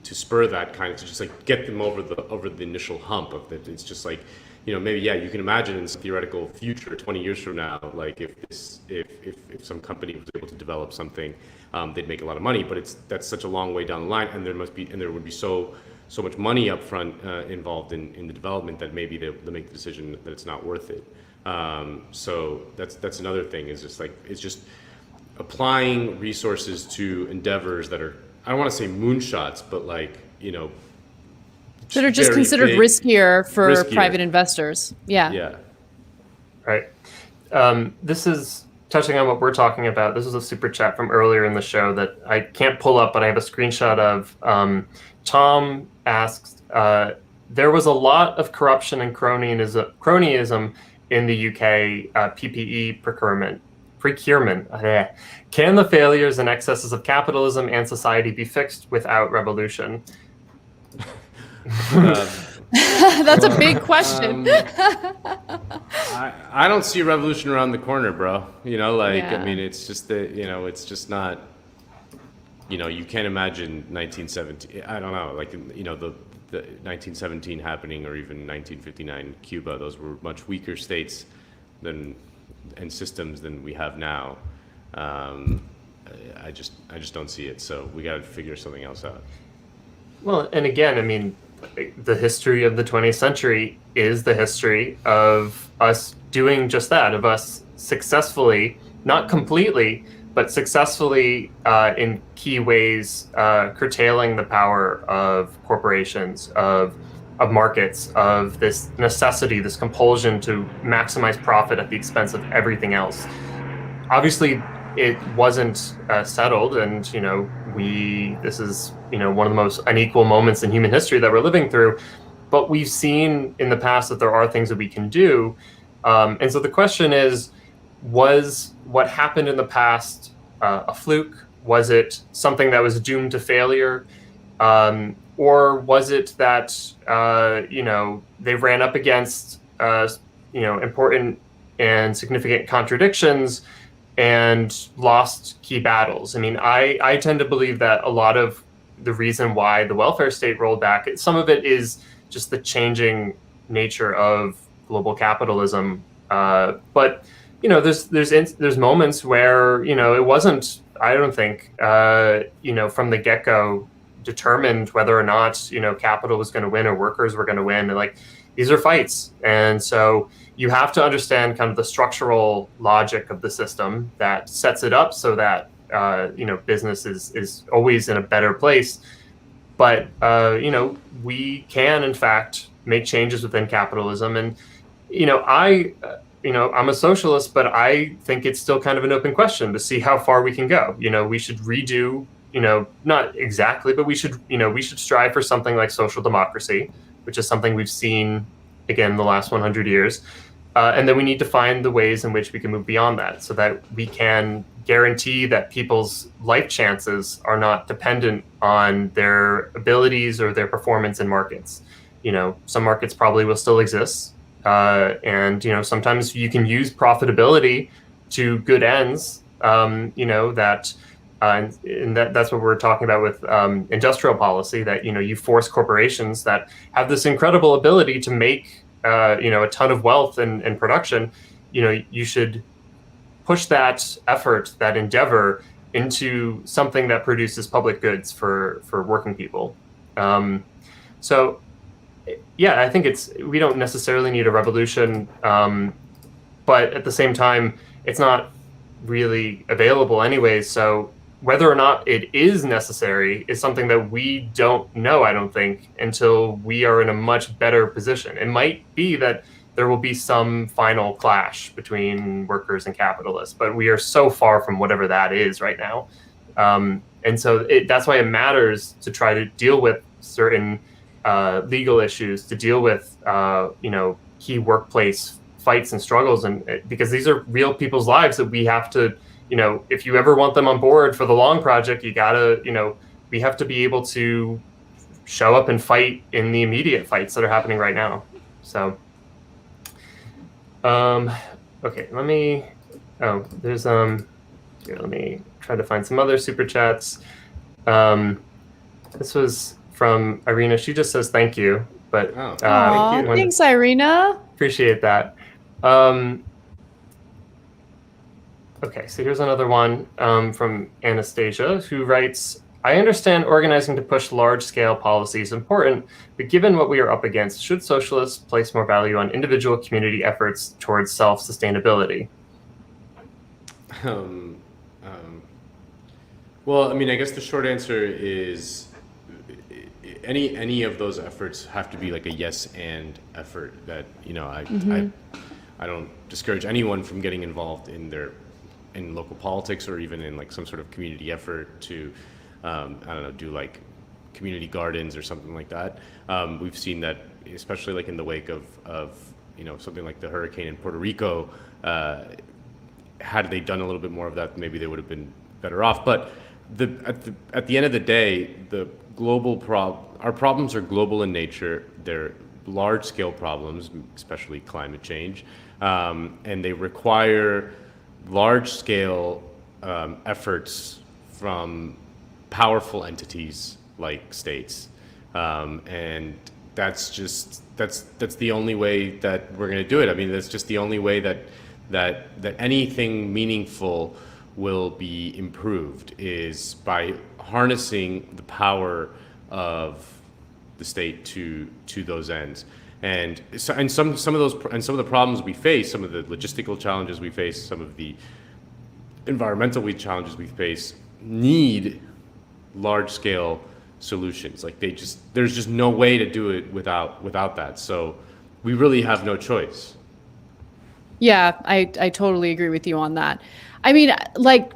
spur that kind of, to just like get them over the initial hump of that. It's just like, maybe, you can imagine in some theoretical future, 20 years from now, like if some company was able to develop something, they'd make a lot of money, but that's such a long way down the line, and there would be so much money up front involved in the development that maybe they'll make the decision that it's not worth it. So that's another thing, is just applying resources to endeavors that are, I don't want to say moonshots, but like, that are just considered riskier for private investors. Yeah. Yeah. Right. This is touching on what we're talking about. This is a super chat from earlier in the show that I can't pull up, but I have a screenshot of. Tom asks, there was a lot of corruption and cronyism in the UK PPE procurement. Can the failures and excesses of capitalism and society be fixed without revolution? That's a big question. I don't see a revolution around the corner, bro. I mean, it's just that, it's just not, you can't imagine 1917. I don't know, like, the 1917 happening, or even 1959 Cuba. Those were much weaker states and systems than we have now. I just don't see it. So we got to figure something else out. Well, and again, I mean, the history of the 20th century is the history of us doing just that, of us successfully, not completely, but successfully in key ways, curtailing the power of corporations, of markets, of this necessity, this compulsion to maximize profit at the expense of everything else. Obviously, it wasn't settled, and this is one of the most unequal moments in human history that we're living through. But we've seen in the past that there are things that we can do, and so the question is: was what happened in the past a fluke? Was it something that was doomed to failure? Or was it that, they ran up against, important and significant contradictions and lost key battles? I mean, I tend to believe that a lot of the reason why the welfare state rolled back, some of it is just the changing nature of global capitalism. But there's moments where, it wasn't, I don't think, from the get-go determined whether or not, capital was going to win or workers were going to win. And like, these are fights. And so you have to understand kind of the structural logic of the system that sets it up so that, business is always in a better place. But, we can, in fact, make changes within capitalism. And, I'm a socialist, but I think it's still kind of an open question to see how far we can go. We should redo, not exactly, but we should strive for something like social democracy, which is something we've seen, again, the last 100 years. And then we need to find the ways in which we can move beyond that so that we can guarantee that people's life chances are not dependent on their abilities or their performance in markets. Some markets probably will still exist. And sometimes you can use profitability to good ends, and that's what we're talking about with industrial policy, that, you force corporations that have this incredible ability to make, a ton of wealth and production. You should push that effort, that endeavor, into something that produces public goods for working people. So, yeah, I think we don't necessarily need a revolution, but at the same time, it's not really available anyways. So whether or not it is necessary is something that we don't know, I don't think, until we are in a much better position. It might be that there will be some final clash between workers and capitalists, but we are so far from whatever that is right now. And so that's why it matters to try to deal with certain legal issues, to deal with, key workplace fights and struggles, and because these are real people's lives that we have to, if you ever want them on board for the long project, you gotta, we have to be able to show up and fight in the immediate fights that are happening right now. So, okay, let me try to find some other super chats. This was from Irina. She just says thank you, but thank you. Thanks, Irina. Appreciate that. Okay, so here's another one from Anastasia, who writes, I understand organizing to push large-scale policy is important, but given what we are up against, should socialists place more value on individual community efforts towards self-sustainability? Well, I mean, I guess the short answer is any of those efforts have to be like a yes and effort. That I don't discourage anyone from getting involved in local politics or even in like some sort of community effort to do like community gardens or something like that. We've seen that, especially like in the wake of something like the hurricane in Puerto Rico. Had they done a little bit more of that, maybe they would have been better off. But at the end of the day, our problems are global in nature. They're large-scale problems, especially climate change, and they require large-scale efforts from powerful entities like states, and that's the only way that we're going to do it. I mean, that's just the only way that anything meaningful will be improved is by harnessing the power of the state to those ends. And some of the problems we face, some of the logistical challenges we face, some of the environmental challenges we face need large-scale solutions. Like there's just no way to do it without that. So we really have no choice. Yeah, I totally agree with you on that. I mean, like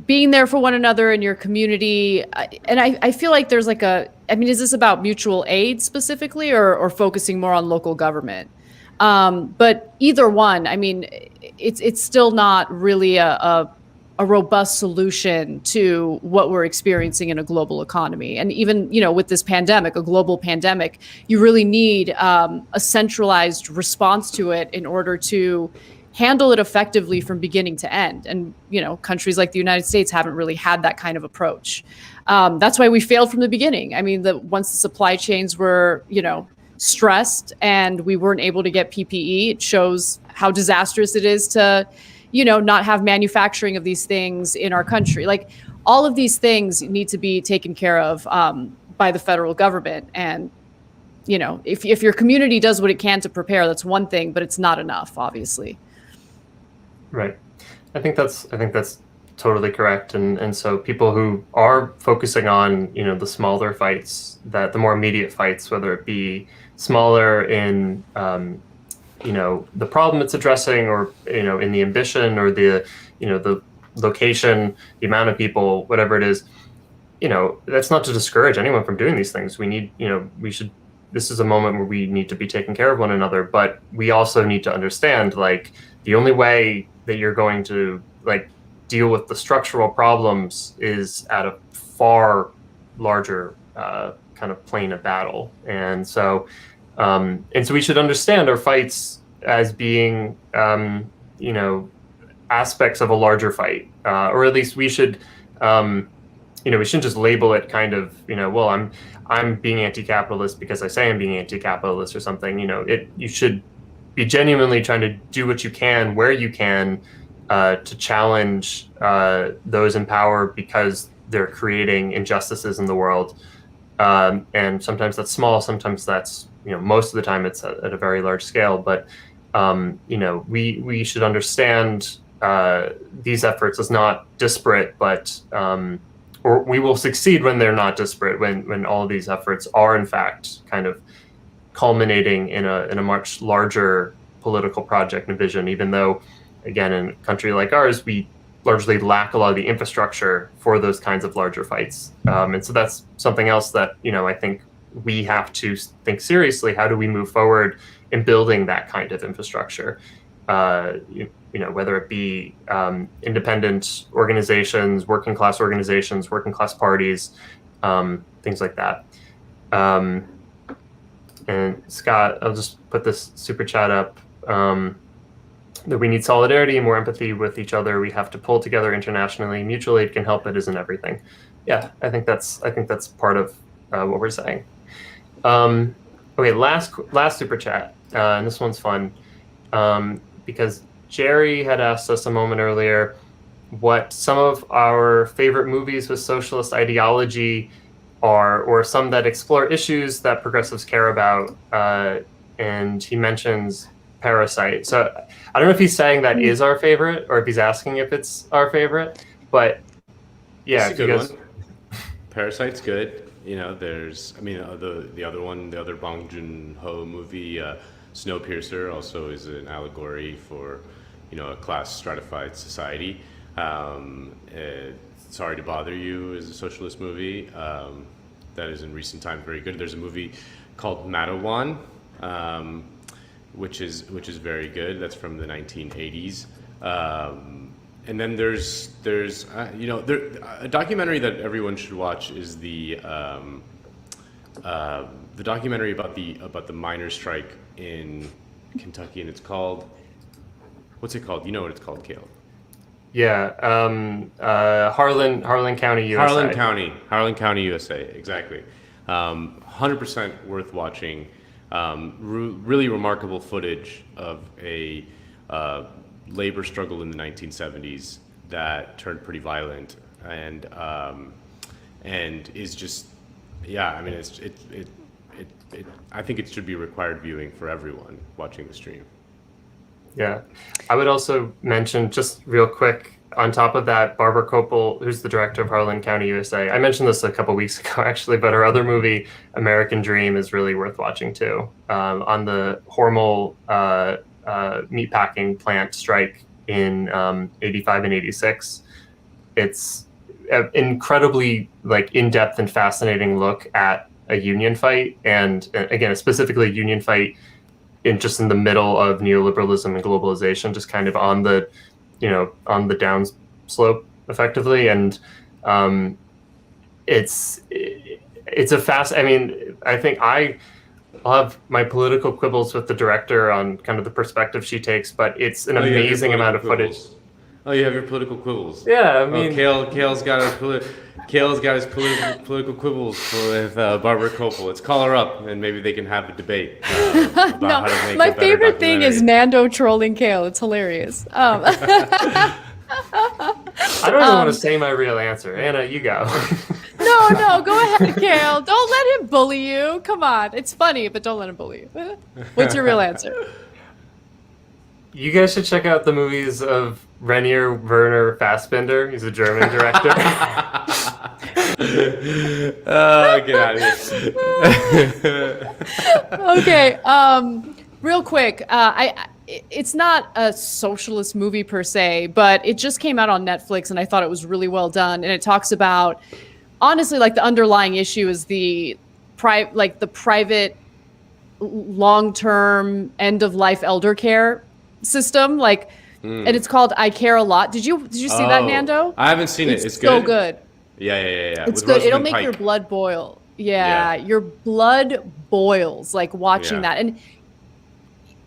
being there for one another in your community, and I feel like there's like is this about mutual aid specifically or focusing more on local government? But either one, I mean, it's still not really a robust solution to what we're experiencing in a global economy. And even, with this pandemic, a global pandemic, you really need a centralized response to it in order to handle it effectively from beginning to end. And, countries like the United States haven't really had that kind of approach. That's why we failed from the beginning. I mean, once the supply chains were, stressed and we weren't able to get PPE, it shows how disastrous it is to, not have manufacturing of these things in our country. Like all of these things need to be taken care of by the federal government. And, if your community does what it can to prepare, that's one thing, but it's not enough, obviously. Right. I think that's totally correct. And so people who are focusing on, the smaller fights, the more immediate fights, whether it be smaller in, the problem it's addressing or, in the ambition or the location, the amount of people, whatever it is, that's not to discourage anyone from doing these things. We need, this is a moment where we need to be taking care of one another, but we also need to understand, like, the only way that you're going to deal with the structural problems is at a far larger kind of plane of battle. And so we should understand our fights as being, aspects of a larger fight, or at least we should, we shouldn't just label it kind of, well, I'm being anti-capitalist because I say I'm being anti-capitalist or something. You should be genuinely trying to do what you can, where you can, to challenge those in power because they're creating injustices in the world. And sometimes that's small, sometimes that's, most of the time it's at a very large scale. But, we should understand these efforts as not disparate, but or we will succeed when they're not disparate, when all of these efforts are in fact kind of culminating in a much larger political project and vision, even though, again, in a country like ours, we largely lack a lot of the infrastructure for those kinds of larger fights. And so that's something else that, I think we have to think seriously, how do we move forward in building that kind of infrastructure? Whether it be independent organizations, working class parties, things like that. And Scott, I'll just put this super chat up. That we need solidarity and more empathy with each other. We have to pull together internationally. Mutual aid can help. It isn't everything. Yeah, I think that's part of what we're saying. Okay, last super chat, and this one's fun because Jerry had asked us a moment earlier what some of our favorite movies with socialist ideology are, or some that explore issues that progressives care about. And he mentions Parasite. So I don't know if he's saying that is our favorite or if he's asking if it's our favorite, but yeah, it's a good one. Parasite's good. There's, the other one, the other Bong Joon-ho movie, Snowpiercer, also is an allegory for, a class stratified society. Sorry to Bother You is a socialist movie that is in recent times very good. There's a movie called Madawan, which is very good. That's from the 1980s. And then there's a documentary that everyone should watch is the documentary about the miners' strike in Kentucky, and it's called, what's it called? You know what it's called, Cale? Yeah, Harlan County, USA. Harlan County, USA, exactly. 100% worth watching. Really remarkable footage of a labor struggle in the 1970s that turned pretty violent, and is just, I think it should be required viewing for everyone watching the stream. Yeah, I would also mention, just real quick, on top of that, Barbara Kopel, who's the director of Harlan County, USA. I mentioned this a couple weeks ago, actually, but her other movie, American Dream, is really worth watching too. On the Hormel meatpacking plant strike in 85 and 86. It's an incredibly in-depth and fascinating look at a union fight, and again, specifically a union fight in the middle of neoliberalism and globalization, just kind of on the down slope effectively. And it's a fast, I think I'll have my political quibbles with the director on kind of the perspective she takes, but it's an amazing amount of footage. Oh, you have your political quibbles. Yeah, Cale's got his political quibbles with Barbara Kopel. Let's call her up and maybe they can have a debate about how to make my a better favorite thing is documentary. Nando trolling Cale. It's hilarious. I don't even want to say my real answer. Anna, you go. No, go ahead, Cale. Don't let him bully you. Come on. It's funny, but don't let him bully you. What's your real answer? You guys should check out the movies of Rainier Werner Fassbinder. He's a German director. Oh, get out of here. Okay, real quick. It's not a socialist movie per se, but it just came out on Netflix, and I thought it was really well done. And it talks about, honestly, the underlying issue is the private long-term end-of-life elder care system, and it's called I Care a Lot. Did you see that, Nando? I haven't seen it. It's good. So good. Yeah. It's With good. It'll Rosamund make Pike. your blood boil. Yeah, your blood boils watching that, and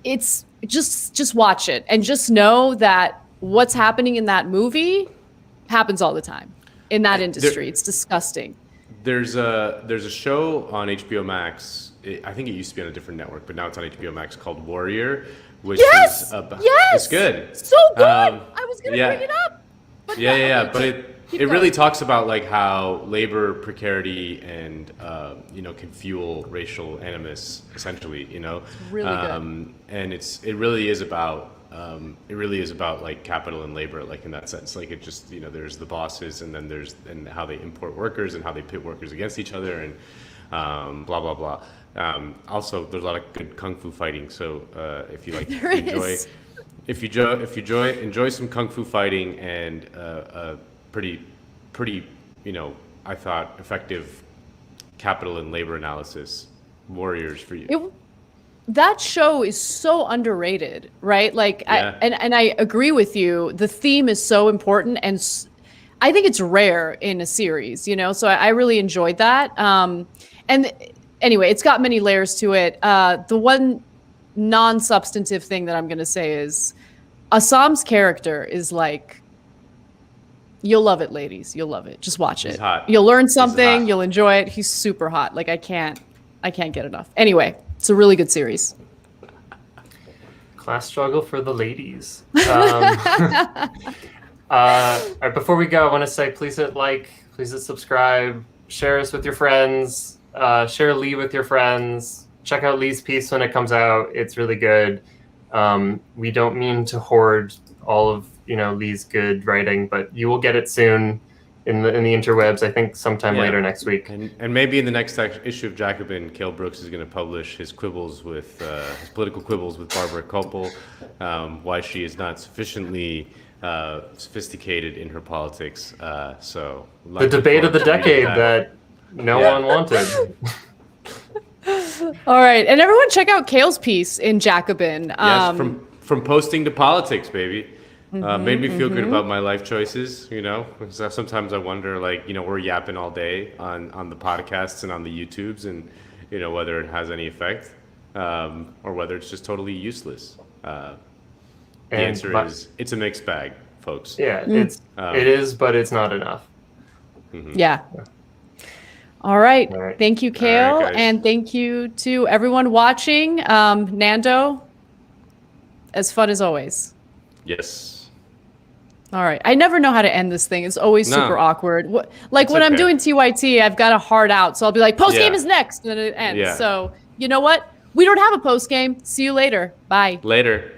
it's just watch it and just know that what's happening in that movie happens all the time in that industry. It's disgusting. There's a show on HBO Max. I think it used to be on a different network, but now it's on HBO Max called Warrior, which is it's good. So good. I was gonna bring it up. But But it really talks about how labor precarity and can fuel racial animus, essentially. It's really good. And it really is about capital and labor, in that sense. It just there's the bosses, and then and how they import workers and how they pit workers against each other, and blah blah blah. Also, there's a lot of good kung fu fighting. So if you enjoy some kung fu fighting and pretty I thought effective capital and labor analysis. Warriors for you. That show is so underrated, right? Like, yeah. And I agree with you. The theme is so important, and I think it's rare in a series, you know. So I really enjoyed that. And anyway, it's got many layers to it. The one non-substantive thing that I'm going to say is Assam's character is like, you'll love it, ladies. You'll love it. Just watch it. Hot. You'll learn something. You'll enjoy it. He's super hot. Like, I can't get enough. Anyway, it's a really good series. Class struggle for the ladies. All right, before we go, I want to say, please hit like, please hit subscribe, share us with your friends, share Leigh with your friends. Check out Leigh's piece when it comes out. It's really good. We don't mean to hoard all of Leigh's good writing, but you will get it soon in the interwebs. I think sometime later next week. And maybe in the next issue of Jacobin, Cale Brooks is going to publish his quibbles with his political quibbles with Barbara Koppel, why she is not sufficiently sophisticated in her politics. So the debate of the decade that no one wanted. All right, and everyone check out Cale's piece in Jacobin. Yes, from posting to politics, baby. Made me feel good about my life choices, So sometimes I wonder, we're yapping all day on the podcasts and on the YouTubes, and whether it has any effect, or whether it's just totally useless. The answer is it's a mixed bag, folks. Yeah, it is, but it's not enough. Yeah. All right. Thank you, Cale, and thank you to everyone watching. Nando, as fun as always. Yes. All right. I never know how to end this thing. It's always super awkward. When I'm doing TYT, I've got a hard out. So I'll be like, post game is next. And then it ends. Yeah. So you know what? We don't have a post game. See you later. Bye. Later.